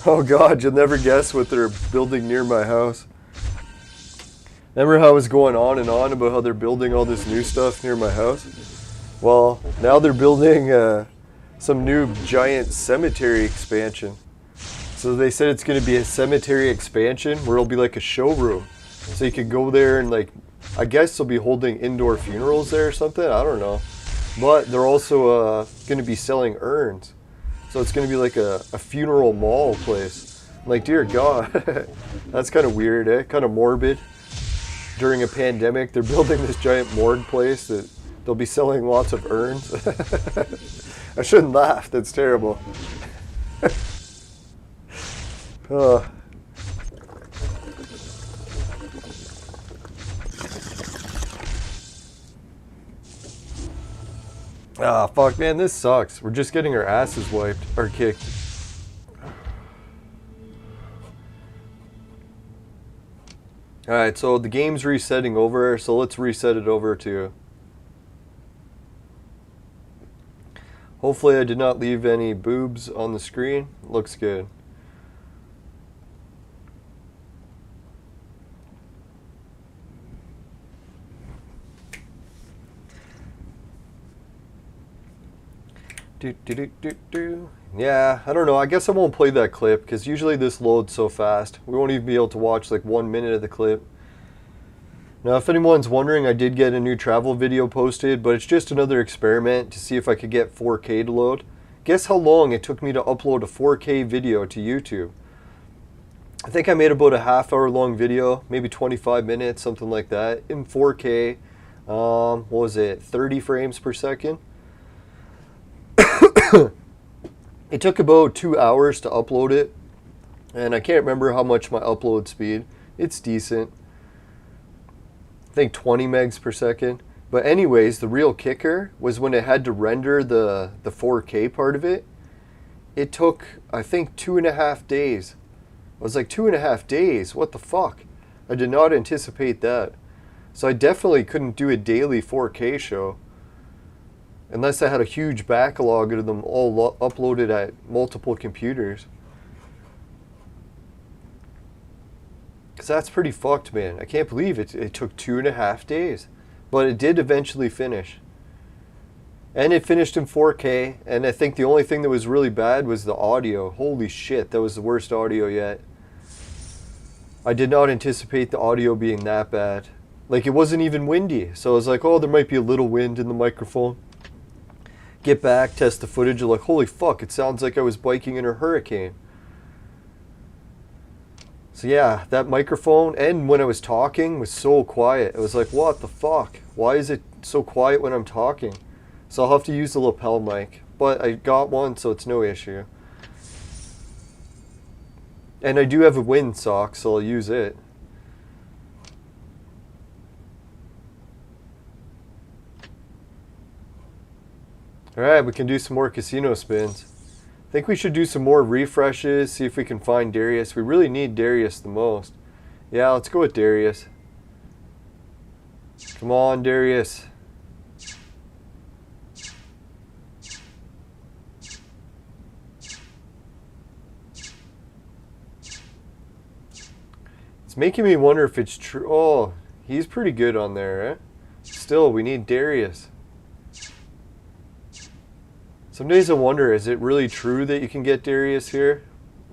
Oh God, you'll never guess what they're building near my house. Remember how I was going on and on about how they're building all this new stuff near my house? Well, now they're building some new giant cemetery expansion. So they said it's going to be a cemetery expansion where it'll be like a showroom. So you could go there and, like, I guess they'll be holding indoor funerals there or something. I don't know. But they're also going to be selling urns. So it's going to be like a funeral mall place. I'm like, dear God, that's kind of weird, eh? Kind of morbid. During a pandemic, they're building this giant morgue place that they'll be selling lots of urns. I shouldn't laugh, that's terrible. Ah, fuck, man, this sucks. We're just getting our asses wiped, or kicked. Alright, so the game's resetting over, so let's reset it over to Hopefully I did not leave any boobs on the screen. Looks good. Yeah, I don't know. I guess I won't play that clip because usually this loads so fast. We won't even be able to watch like 1 minute of the clip. Now, if anyone's wondering, I did get a new travel video posted, but it's just another experiment to see if I could get 4K to load. Guess how long it took me to upload a 4K video to YouTube? I think I made about a half-hour long video, maybe 25 minutes, something like that, in 4K. What was it, 30 frames per second? It took about 2 hours to upload it, and I can't remember how much my upload speed. It's decent. I think 20 megs per second. But anyways, the real kicker was when it had to render the 4K part of it. It took, I think, 2.5 days. I was like, 2.5 days? What the fuck? I did not anticipate that. So I definitely couldn't do a daily 4K show. Unless I had a huge backlog of them all uploaded at multiple computers. Because that's pretty fucked, man. I can't believe it took 2.5 days. But it did eventually finish. And it finished in 4K. And I think the only thing that was really bad was the audio. Holy shit, that was the worst audio yet. I did not anticipate the audio being that bad. Like, it wasn't even windy. So I was like, oh, there might be a little wind in the microphone. Get back, test the footage, you're like, holy fuck, it sounds like I was biking in a hurricane. So yeah, that microphone, and when I was talking, was so quiet. It was like, what the fuck? Why is it so quiet when I'm talking? So I'll have to use the lapel mic. But I got one, so it's no issue. And I do have a windsock, so I'll use it. Alright, we can do some more casino spins. I think we should do some more refreshes, see if we can find Darius. We really need Darius the most. Yeah, let's go with Darius. Come on, Darius. It's making me wonder if it's true. Oh, he's pretty good on there, eh? Still, we need Darius. Some days I wonder, is it really true that you can get Darius here?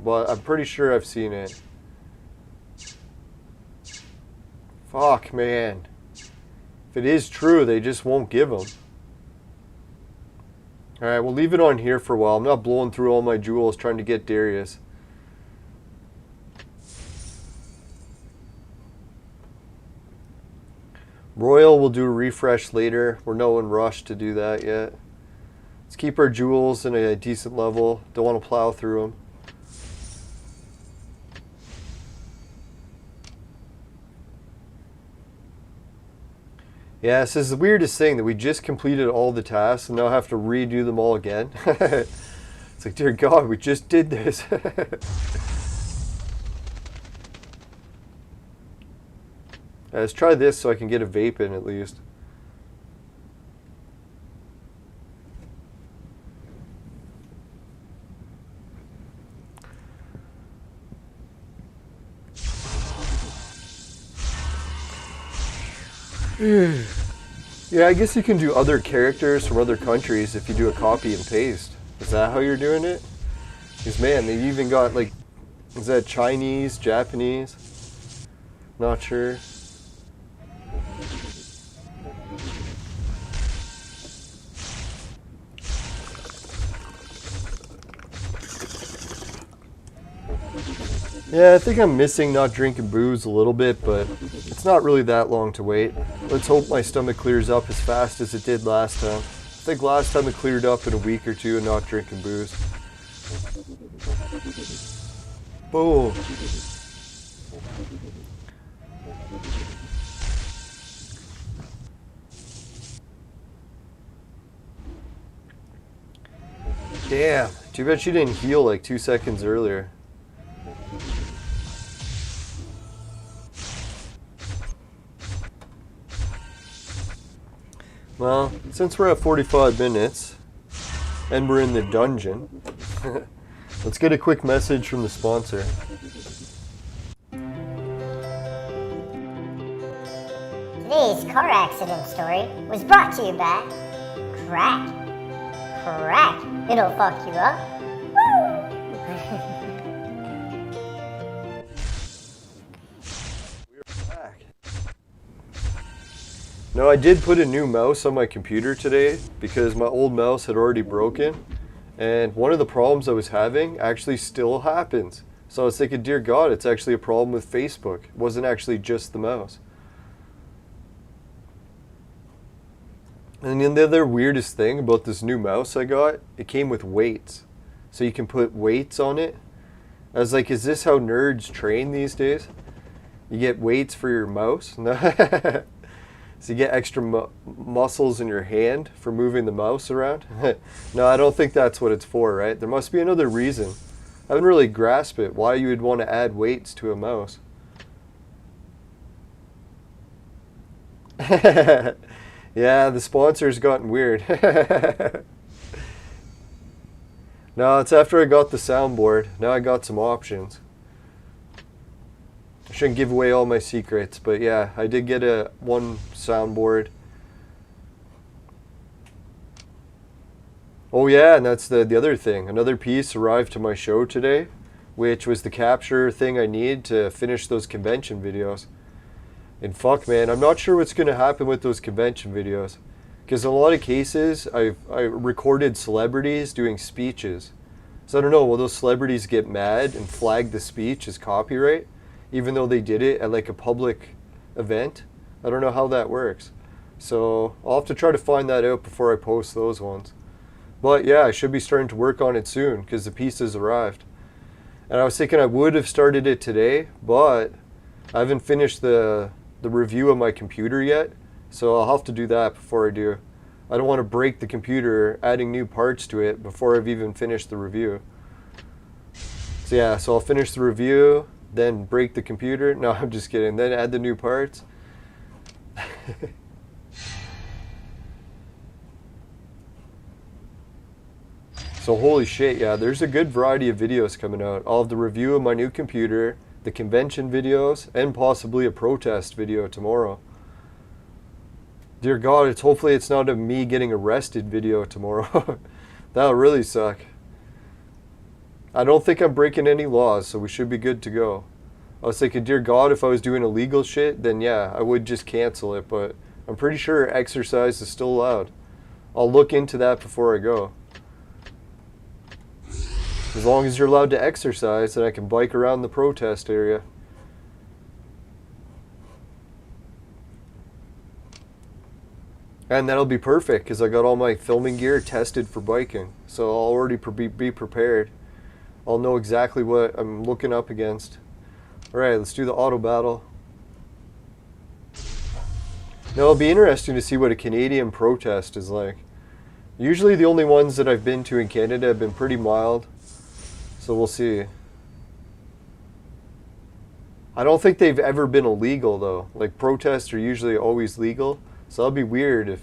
But I'm pretty sure I've seen it. Fuck, man. If it is true, they just won't give him. Alright, we'll leave it on here for a while. I'm not blowing through all my jewels trying to get Darius. Royal will do a refresh later. We're no in rush to do that yet. Let's keep our jewels in a decent level. Don't want to plow through them. Yeah, this is the weirdest thing that we just completed all the tasks and now have to redo them all again. It's like, dear God, we just did this. Let's try this so I can get a vape in at least. Yeah, I guess you can do other characters from other countries if you do a copy and paste. Is that how you're doing it? Because man, they even got like, is that Chinese, Japanese? Not sure. Yeah, I think I'm missing not drinking booze a little bit, but it's not really that long to wait. Let's hope my stomach clears up as fast as it did last time. I think last time it cleared up in a week or two and not drinking booze. Boom. Damn, too bad she didn't heal like 2 seconds earlier. Well, since we're at 45 minutes, And we're in the dungeon. Let's get a quick message from the sponsor. Today's car accident story was brought to you by Crack. Crack, it'll fuck you up. Woo! We're back. No, I did put a new mouse on my computer today because my old mouse had already broken. And one of the problems I was having actually still happens. So I was thinking, dear God, it's actually a problem with Facebook. It wasn't actually just the mouse. And then the other weirdest thing about this new mouse I got, it came with weights. So you can put weights on it. I was like, is this how nerds train these days? You get weights for your mouse? No. So you get extra muscles in your hand for moving the mouse around? No, I don't think that's what it's for, right? There must be another reason. I haven't really grasped it, why you would want to add weights to a mouse. Yeah, the sponsor's gotten weird. No, it's after I got the soundboard. Now I got some options. I shouldn't give away all my secrets, but yeah, I did get one soundboard. Oh yeah, and that's the other thing. Another piece arrived to my show today, which was the capture thing I need to finish those convention videos. And fuck man, I'm not sure what's going to happen with those convention videos. Because in a lot of cases, I recorded celebrities doing speeches. So I don't know, will those celebrities get mad and flag the speech as copyright? Even though they did it at like a public event? I don't know how that works. So I'll have to try to find that out before I post those ones. But yeah, I should be starting to work on it soon because the pieces arrived. And I was thinking I would have started it today, but I haven't finished the review of my computer yet. So I'll have to do that before I do. I don't want to break the computer adding new parts to it before I've even finished the review. So yeah, so I'll finish the review, then break the computer. No, I'm just kidding. Then add the new parts. So holy shit, yeah, there's a good variety of videos coming out. I'll have the review of my new computer, the convention videos, and possibly a protest video tomorrow. Dear God, hopefully it's not a me getting arrested video tomorrow. That'll really suck. I don't think I'm breaking any laws, so we should be good to go. I was thinking, dear God, if I was doing illegal shit, then yeah, I would just cancel it, but I'm pretty sure exercise is still allowed. I'll look into that before I go. As long as you're allowed to exercise, then I can bike around the protest area. And that'll be perfect, because I got all my filming gear tested for biking. So I'll already be prepared. I'll know exactly what I'm looking up against. Alright, let's do the auto battle. Now it'll be interesting to see what a Canadian protest is like. Usually the only ones that I've been to in Canada have been pretty mild. So we'll see. I don't think they've ever been illegal though. Like protests are usually always legal. So that'll be weird if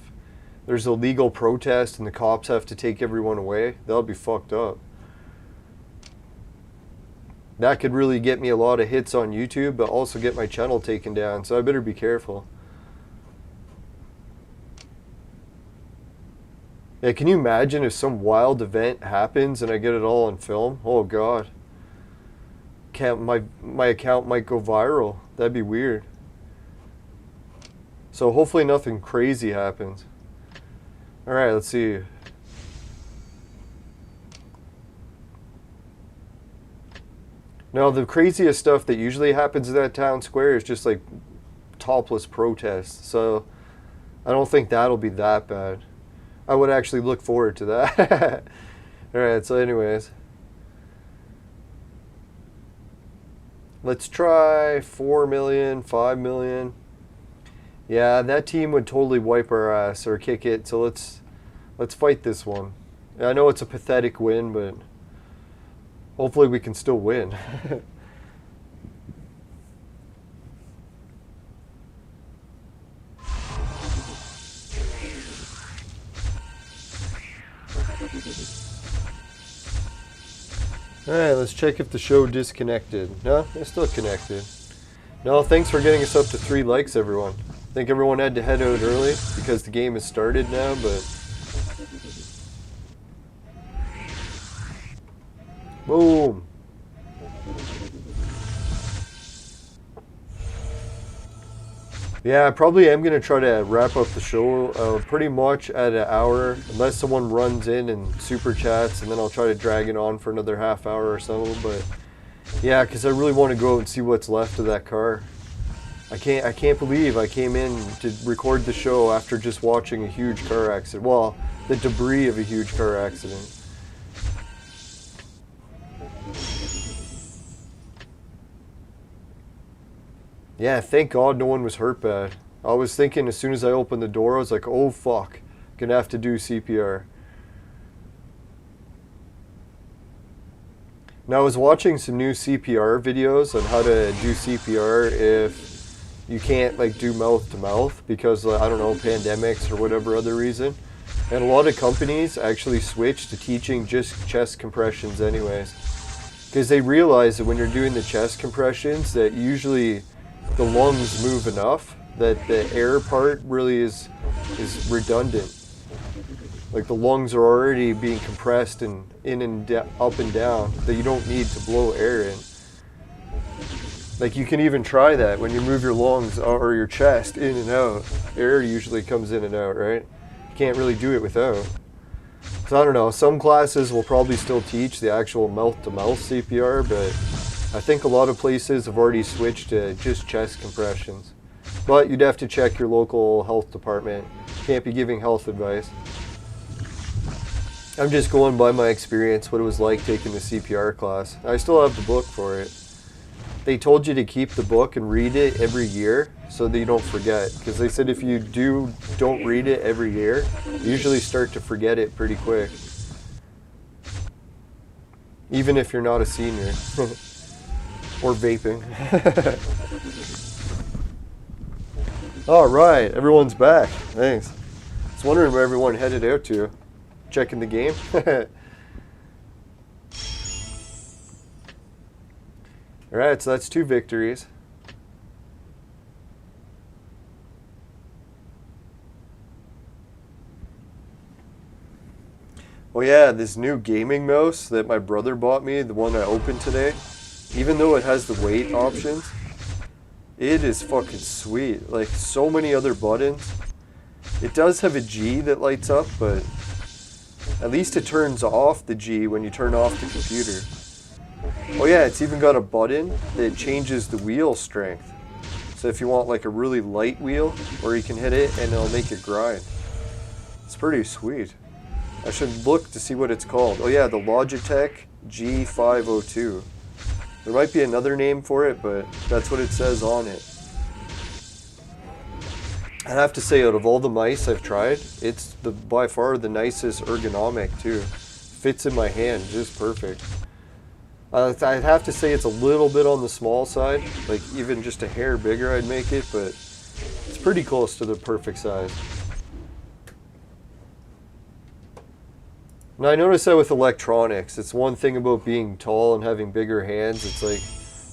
there's a legal protest and the cops have to take everyone away. That'll be fucked up. That could really get me a lot of hits on YouTube, but also get my channel taken down. So I better be careful. Yeah, can you imagine if some wild event happens and I get it all on film? Oh God. My account might go viral. That'd be weird. So hopefully nothing crazy happens. Alright, let's see. Now the craziest stuff that usually happens in that town square is just like topless protests. So I don't think that'll be that bad. I would actually look forward to that. Alright, so anyways. Let's try 4 million, 5 million. Yeah, that team would totally wipe our ass or kick it, so let's fight this one. I know it's a pathetic win, but hopefully we can still win. Alright, let's check if the show disconnected. No, it's still connected. No, thanks for getting us up to 3 likes, everyone. I think everyone had to head out early because the game has started now, but... Boom! Yeah, I probably am going to try to wrap up the show pretty much at an hour, unless someone runs in and super chats, and then I'll try to drag it on for another half hour or so. But yeah, because I really want to go out and see what's left of that car. I can't believe I came in to record the show after just watching a huge car accident. Well, the debris of a huge car accident. Yeah, thank God no one was hurt bad. I was thinking as soon as I opened the door, I was like, oh fuck, gonna have to do CPR. Now I was watching some new CPR videos on how to do CPR if you can't like do mouth to mouth because I don't know, pandemics or whatever other reason. And a lot of companies actually switched to teaching just chest compressions anyways. Because they realize that when you're doing the chest compressions that usually the lungs move enough that the air part really is redundant. Like the lungs are already being compressed and in and up and down that you don't need to blow air in. Like you can even try that when you move your lungs or your chest in and out. Air usually comes in and out, right? You can't really do it without. So I don't know, some classes will probably still teach the actual mouth-to-mouth CPR, but I think a lot of places have already switched to just chest compressions. But you'd have to check your local health department. Can't be giving health advice. I'm just going by my experience, what it was like taking the CPR class. I still have the book for it. They told you to keep the book and read it every year so that you don't forget. Because they said if you don't read it every year, you usually start to forget it pretty quick. Even if you're not a senior. Or vaping. Alright, everyone's back. Thanks. I was wondering where everyone headed out to. Checking the game. Alright, so that's 2 victories. Oh yeah, this new gaming mouse that my brother bought me, the one I opened today, even though it has the weight options, it is fucking sweet. Like, so many other buttons. It does have a G that lights up, but at least it turns off the G when you turn off the computer. Oh yeah, it's even got a button that changes the wheel strength. So if you want like a really light wheel, or you can hit it and it'll make it grind. It's pretty sweet. I should look to see what it's called. Oh yeah, the Logitech G502. There might be another name for it, but that's what it says on it. I have to say, out of all the mice I've tried, it's by far the nicest ergonomic too. Fits in my hand just perfect. I'd have to say it's a little bit on the small side, like even just a hair bigger I'd make it, but it's pretty close to the perfect size. Now I notice that with electronics, it's one thing about being tall and having bigger hands, it's like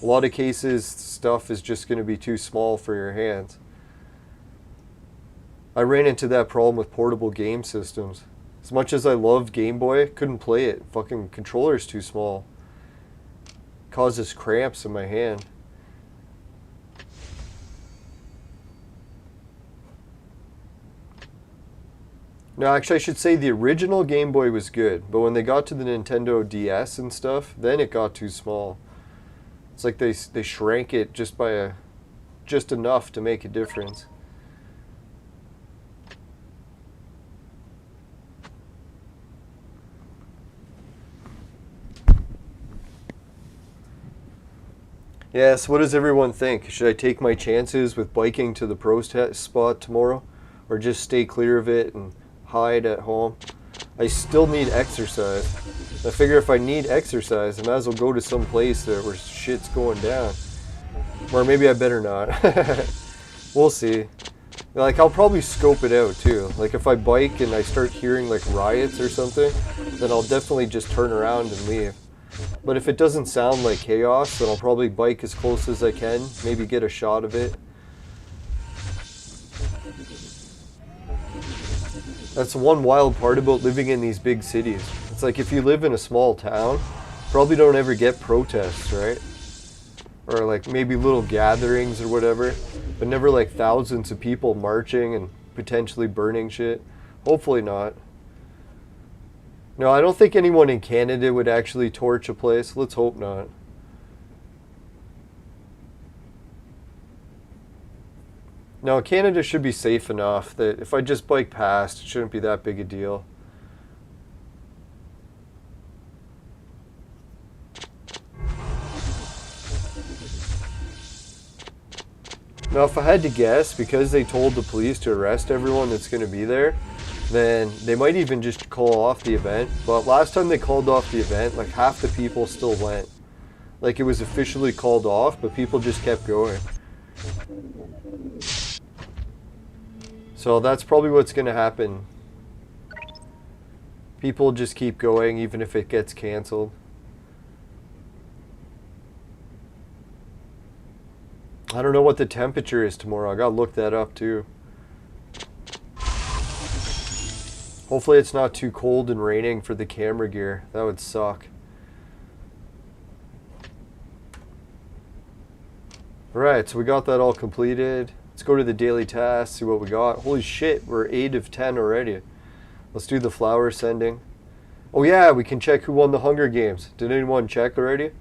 a lot of cases stuff is just going to be too small for your hands. I ran into that problem with portable game systems. As much as I loved Game Boy, couldn't play it. Fucking controller's too small. Causes cramps in my hand. No, actually I should say the original Game Boy was good, but when they got to the Nintendo DS and stuff, then it got too small. It's like they shrank it just enough to make a difference. Yeah, so what does everyone think? Should I take my chances with biking to the pro spot tomorrow? Or just stay clear of it and hide at home? I still need exercise. I figure if I need exercise, I might as well go to some place where shit's going down. Or maybe I better not. We'll see. Like, I'll probably scope it out too. Like, if I bike and I start hearing like riots or something, then I'll definitely just turn around and leave. But if it doesn't sound like chaos, then I'll probably bike as close as I can, maybe get a shot of it. That's the one wild part about living in these big cities. It's like if you live in a small town, probably don't ever get protests, right? Or like maybe little gatherings or whatever, but never like thousands of people marching and potentially burning shit. Hopefully not. No, I don't think anyone in Canada would actually torch a place. Let's hope not. No, Canada should be safe enough that if I just bike past, it shouldn't be that big a deal. Now, if I had to guess, because they told the police to arrest everyone that's going to be there, then they might even just call off the event. But last time they called off the event, like half the people still went. Like it was officially called off, but people just kept going. So that's probably what's going to happen. People just keep going even if it gets canceled. I don't know what the temperature is tomorrow. I gotta look that up too. Hopefully it's not too cold and raining for the camera gear. That would suck. Alright, so we got that all completed. Let's go to the daily tasks, see what we got. Holy shit, we're 8 of 10 already. Let's do the flower sending. Oh yeah, we can check who won the Hunger Games. Did anyone check already?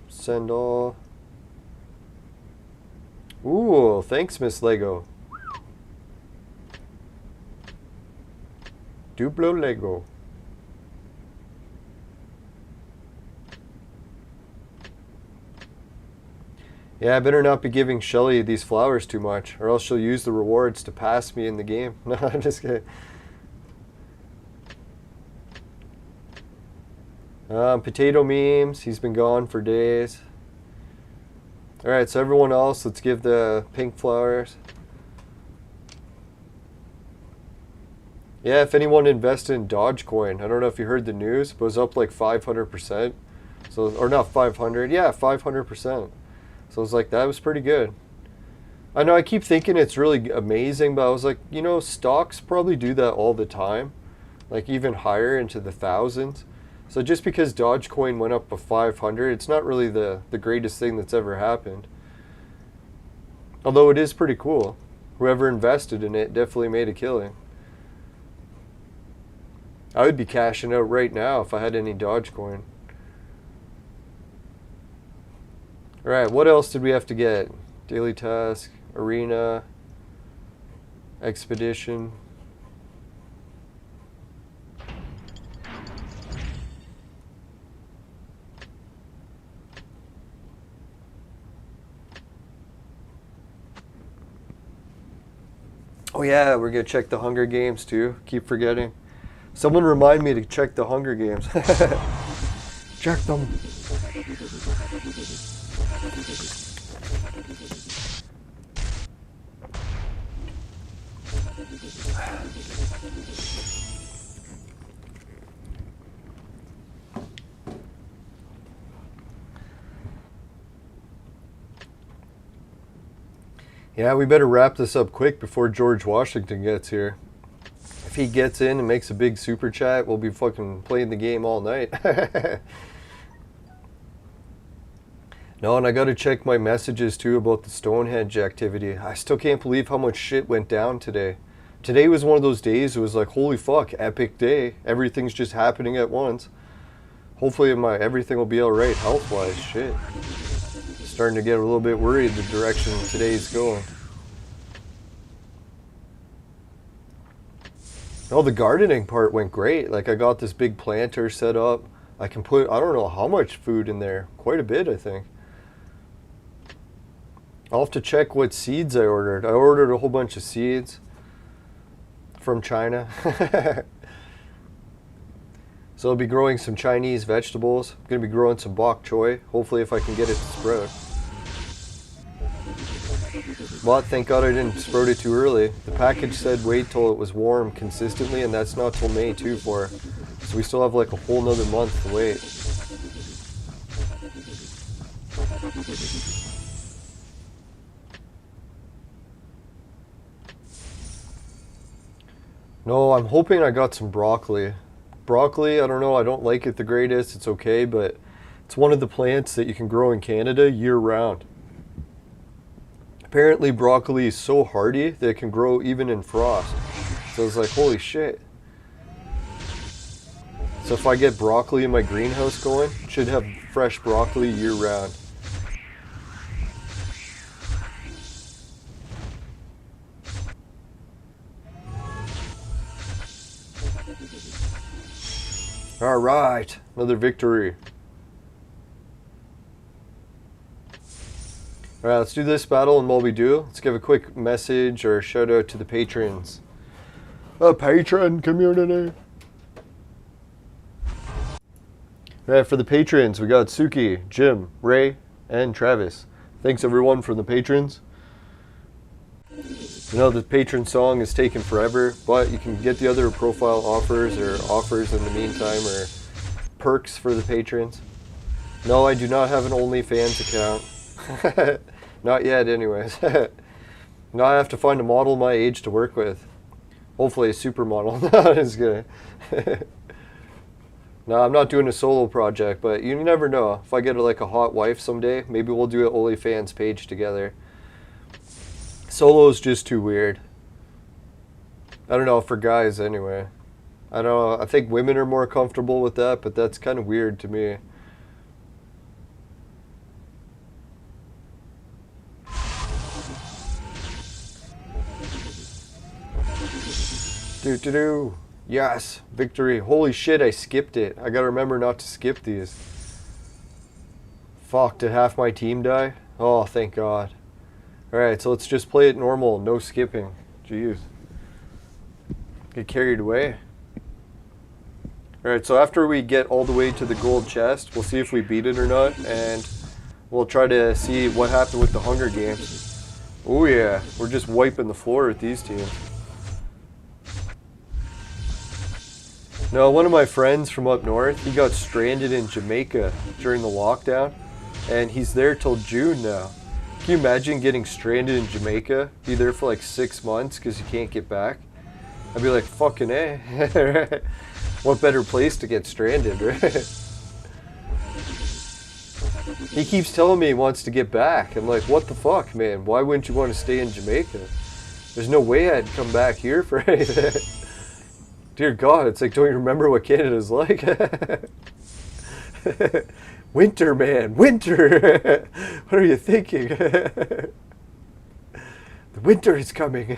Send all. Ooh, thanks, Miss Lego. Duplo Lego. Yeah, I better not be giving Shelly these flowers too much, or else she'll use the rewards to pass me in the game. No, I'm just kidding. Potato memes, he's been gone for days. Alright, so everyone else, let's give the pink flowers. Yeah, if anyone invested in Dogecoin, I don't know if you heard the news, but it was up like 500%. So, or not 500, yeah, 500%. So I was like, that was pretty good. I know I keep thinking it's really amazing, but I was like, you know, stocks probably do that all the time. Like even higher into the thousands. So just because Dogecoin went up to 500, it's not really the greatest thing that's ever happened. Although it is pretty cool. Whoever invested in it definitely made a killing. I would be cashing out right now if I had any Dogecoin. Alright, what else did we have to get? Daily task, arena, expedition. Oh yeah, we're gonna check the Hunger Games too. Keep forgetting. Someone remind me to check the Hunger Games. Check them. Yeah, we better wrap this up quick before George Washington gets here. If he gets in and makes a big super chat, we'll be fucking playing the game all night. No, and I gotta check my messages too about the Stonehenge activity. I still can't believe how much shit went down today. Today was one of those days it was like, holy fuck, epic day. Everything's just happening at once. Hopefully everything will be alright health-wise. Shit. Starting to get a little bit worried the direction today's going. Oh, the gardening part went great. Like I got this big planter set up. I can put, I don't know how much food in there. Quite a bit, I think. I'll have to check what seeds I ordered. I ordered a whole bunch of seeds from China. So I'll be growing some Chinese vegetables. I'm going to be growing some bok choy. Hopefully if I can get it to sprout. But thank God I didn't sprout it too early. The package said wait till it was warm consistently, and that's not till May too for. So we still have like a whole nother month to wait. No, I'm hoping I got some broccoli. Broccoli, I don't know, I don't like it the greatest, it's okay, but it's one of the plants that you can grow in Canada year round. Apparently broccoli is so hardy that it can grow even in frost. So it's like, holy shit. So if I get broccoli in my greenhouse going, it should have fresh broccoli year round. Alright, another victory. Alright, let's do this battle, and while we do, let's give a quick message or shout out to the patrons. A patron community. Alright, for the patrons, we got Suki, Jim, Ray, and Travis. Thanks everyone for the patrons. You know, the patron song is taking forever, but you can get the other profile offers or offers in the meantime, or perks for the patrons. No, I do not have an OnlyFans account. Not yet anyways. Now I have to find a model my age to work with. Hopefully a supermodel. No, just kidding. No, I'm not doing a solo project, but you never know. If I get like a hot wife someday, maybe we'll do an OnlyFans page together. Solo's just too weird. I don't know, for guys anyway. I don't know, I think women are more comfortable with that, but that's kind of weird to me. Do. Yes, victory. Holy shit, I skipped it. I gotta remember not to skip these. Fuck, did half my team die? Oh, thank God. Alright, so let's just play it normal, no skipping. Jeez. Get carried away. Alright, so after we get all the way to the gold chest, we'll see if we beat it or not, and we'll try to see what happened with the Hunger Games. Oh yeah, we're just wiping the floor with these teams. No, one of my friends from up north, he got stranded in Jamaica during the lockdown, and he's there till June now. Can you imagine getting stranded in Jamaica? Be there for like 6 months because you can't get back? I'd be like, fucking A. What better place to get stranded, right? He keeps telling me he wants to get back. I'm like, what the fuck, man? Why wouldn't you want to stay in Jamaica? There's no way I'd come back here for anything. Dear God, it's like, don't you remember what Canada's like? Winter, man, winter. What are you thinking? The winter is coming.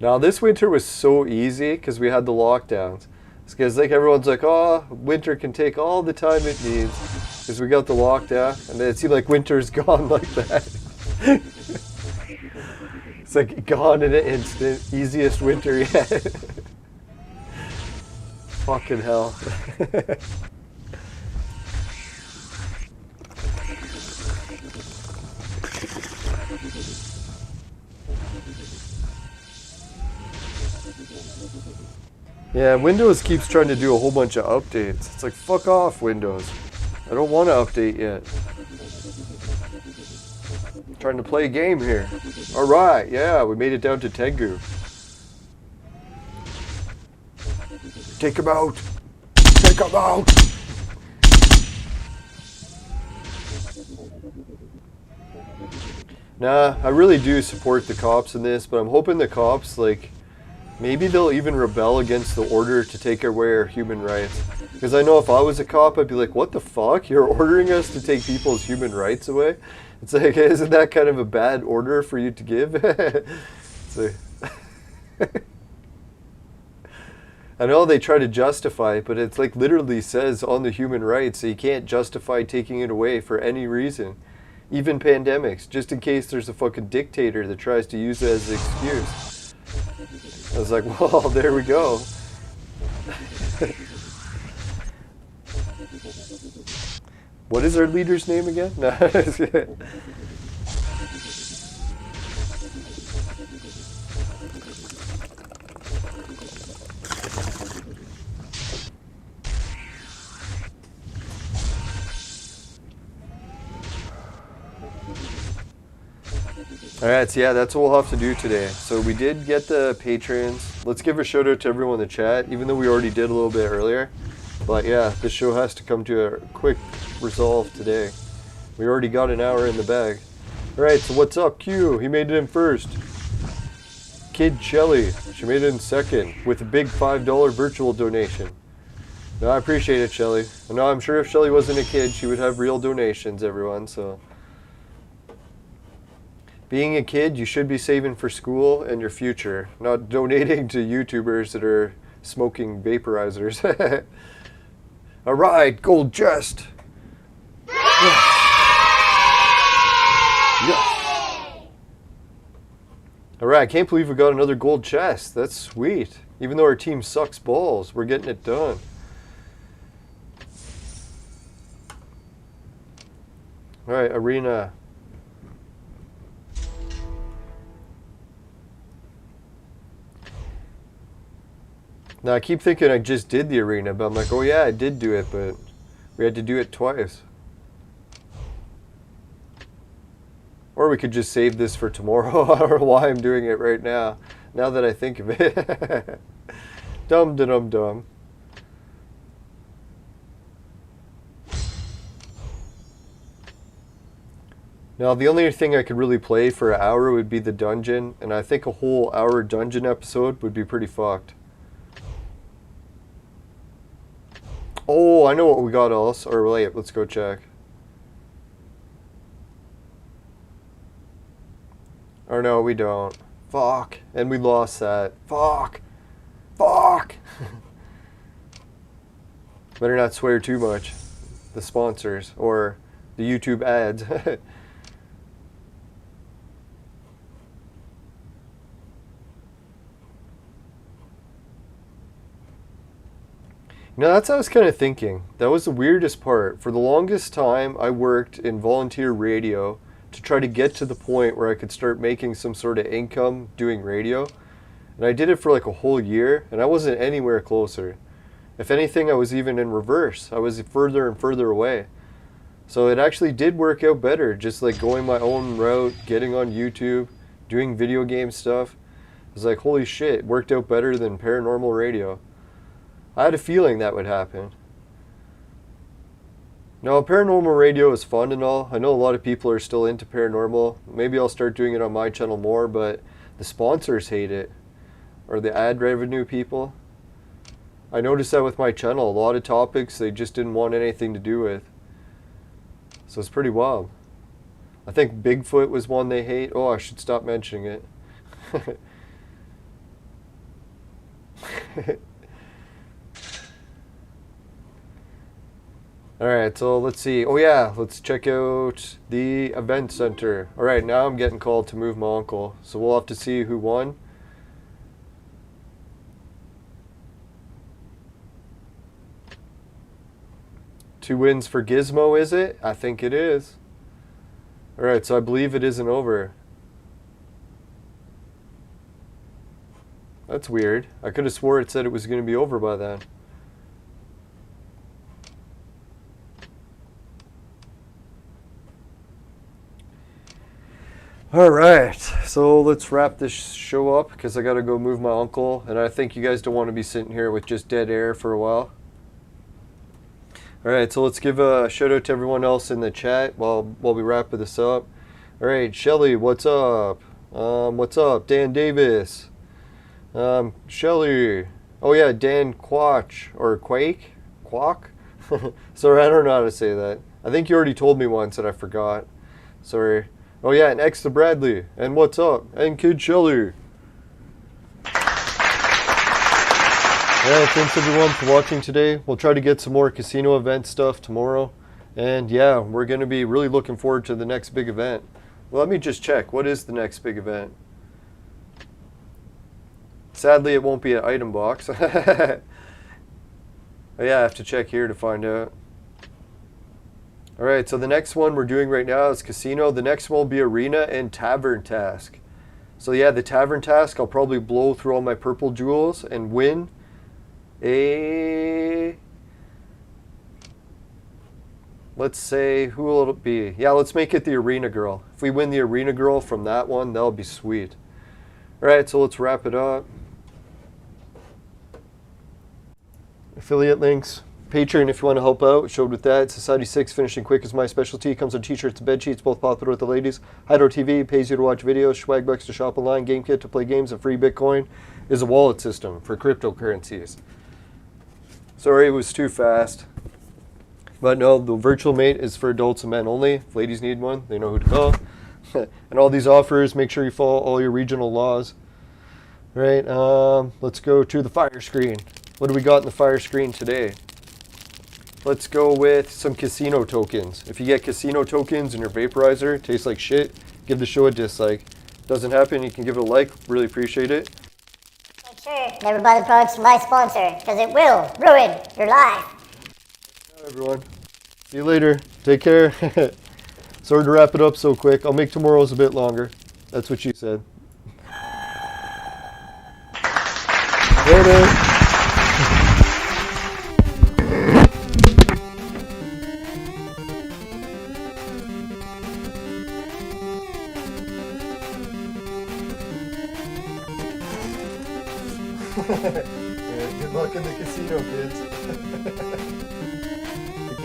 Now, this winter was so easy because we had the lockdowns. It's because like everyone's like, oh, winter can take all the time it needs because we got the lockdown, and then it seemed like winter's gone like that. It's like gone in an instant. Easiest winter yet. Fucking hell. Yeah, Windows keeps trying to do a whole bunch of updates. It's like, fuck off, Windows. I don't want to update yet. Trying to play a game here. Alright, yeah, we made it down to Tengu. Take him out! Take him out! Nah, I really do support the cops in this, but I'm hoping the cops, like, maybe they'll even rebel against the order to take away our human rights. Because I know if I was a cop, I'd be like, what the fuck? You're ordering us to take people's human rights away? It's like, isn't that kind of a bad order for you to give? It's like I know they try to justify it, but it's like literally says on the human rights that you can't justify taking it away for any reason. Even pandemics, just in case there's a fucking dictator that tries to use it as an excuse. I was like, well, there we go. What is our leader's name again? No. Alright, so yeah, that's what we'll have to do today. So we did get the patrons. Let's give a shout out to everyone in the chat, even though we already did a little bit earlier. But yeah, this show has to come to a quick resolve today. We already got an hour in the bag. Alright, so what's up, Q? He made it in first. Kid Shelly, she made it in second with a big $5 virtual donation. No, I appreciate it, Shelly. No, I'm sure if Shelly wasn't a kid, she would have real donations, everyone, so. Being a kid, you should be saving for school and your future, not donating to YouTubers that are smoking vaporizers. Alright, gold chest. Yes. Alright, I can't believe we got another gold chest. That's sweet. Even though our team sucks balls, we're getting it done. Alright, arena. Now I keep thinking I just did the arena, but I'm like, oh yeah, I did do it, but we had to do it twice. Or we could just save this for tomorrow. I don't know why I'm doing it right now, now that I think of it. Dum-da-dum-dum. Now the only thing I could really play for an hour would be the dungeon, and I think a whole hour dungeon episode would be pretty fucked. Oh, I know what we got else. Or wait, let's go check. Or no, we don't. Fuck. And we lost that. Fuck. Fuck. Better not swear too much. The sponsors or the YouTube ads. No, that's what I was kind of thinking. That was the weirdest part. For the longest time, I worked in volunteer radio to try to get to the point where I could start making some sort of income doing radio. And I did it for like a whole year, and I wasn't anywhere closer. If anything, I was even in reverse. I was further and further away. So it actually did work out better, just like going my own route, getting on YouTube, doing video game stuff. I was like, holy shit, it worked out better than paranormal radio. I had a feeling that would happen. Now, paranormal radio is fun and all. I know a lot of people are still into paranormal. Maybe I'll start doing it on my channel more, but the sponsors hate it. Or the ad revenue people. I noticed that with my channel. A lot of topics they just didn't want anything to do with. So it's pretty wild. I think Bigfoot was one they hate. Oh, I should stop mentioning it. Alright, so let's see. Oh yeah, let's check out the event center. Alright, now I'm getting called to move my uncle. So we'll have to see who won. Two wins for Gizmo, is it? I think it is. Alright, so I believe it isn't over. That's weird. I could have swore it said it was going to be over by then. Alright, so let's wrap this show up because I gotta go move my uncle, and I think you guys don't want to be sitting here with just dead air for a while. Alright, so let's give a shout out to everyone else in the chat while we wrap this up. Alright, Shelly, what's up? What's up? Dan Davis. Shelly. Oh yeah, Dan Quach, or Quake? Quack? Sorry, I don't know how to say that. I think you already told me once and I forgot. Sorry. Oh yeah, and X to Bradley. And what's up? And Kid Shelly. Yeah, thanks everyone for watching today. We'll try to get some more casino event stuff tomorrow. And yeah, we're going to be really looking forward to the next big event. Well, let me just check. What is the next big event? Sadly, it won't be an item box. Oh, yeah, I have to check here to find out. Alright, so the next one we're doing right now is casino. The next one will be arena and tavern task. So yeah, the tavern task, I'll probably blow through all my purple jewels and win a... Let's say, who will it be? Yeah, let's make it the arena girl. If we win the arena girl from that one, that'll be sweet. Alright, so let's wrap it up. Affiliate links. Patreon if you want to help out. Showed with that. Society 6 finishing quick is my specialty. Comes on t-shirts and bed sheets, both popular with the ladies. Hydro TV pays you to watch videos. Swagbucks to shop online. GameKit to play games. And free Bitcoin is a wallet system for cryptocurrencies. Sorry it was too fast. But no, the virtual mate is for adults and men only. If ladies need one, they know who to call. And all these offers, make sure you follow all your regional laws. Right, let's go to the fire screen. What do we got in the fire screen today? Let's go with some casino tokens. If you get casino tokens in your vaporizer, tastes like shit, give the show a dislike. Doesn't happen, you can give it a like, really appreciate it. Make sure never buy the products from my sponsor, because it will ruin your life. Bye everyone. See you later. Take care. Sorry to wrap it up so quick. I'll make tomorrow's a bit longer. That's what she said. Later. Yeah, good luck in the casino, kids.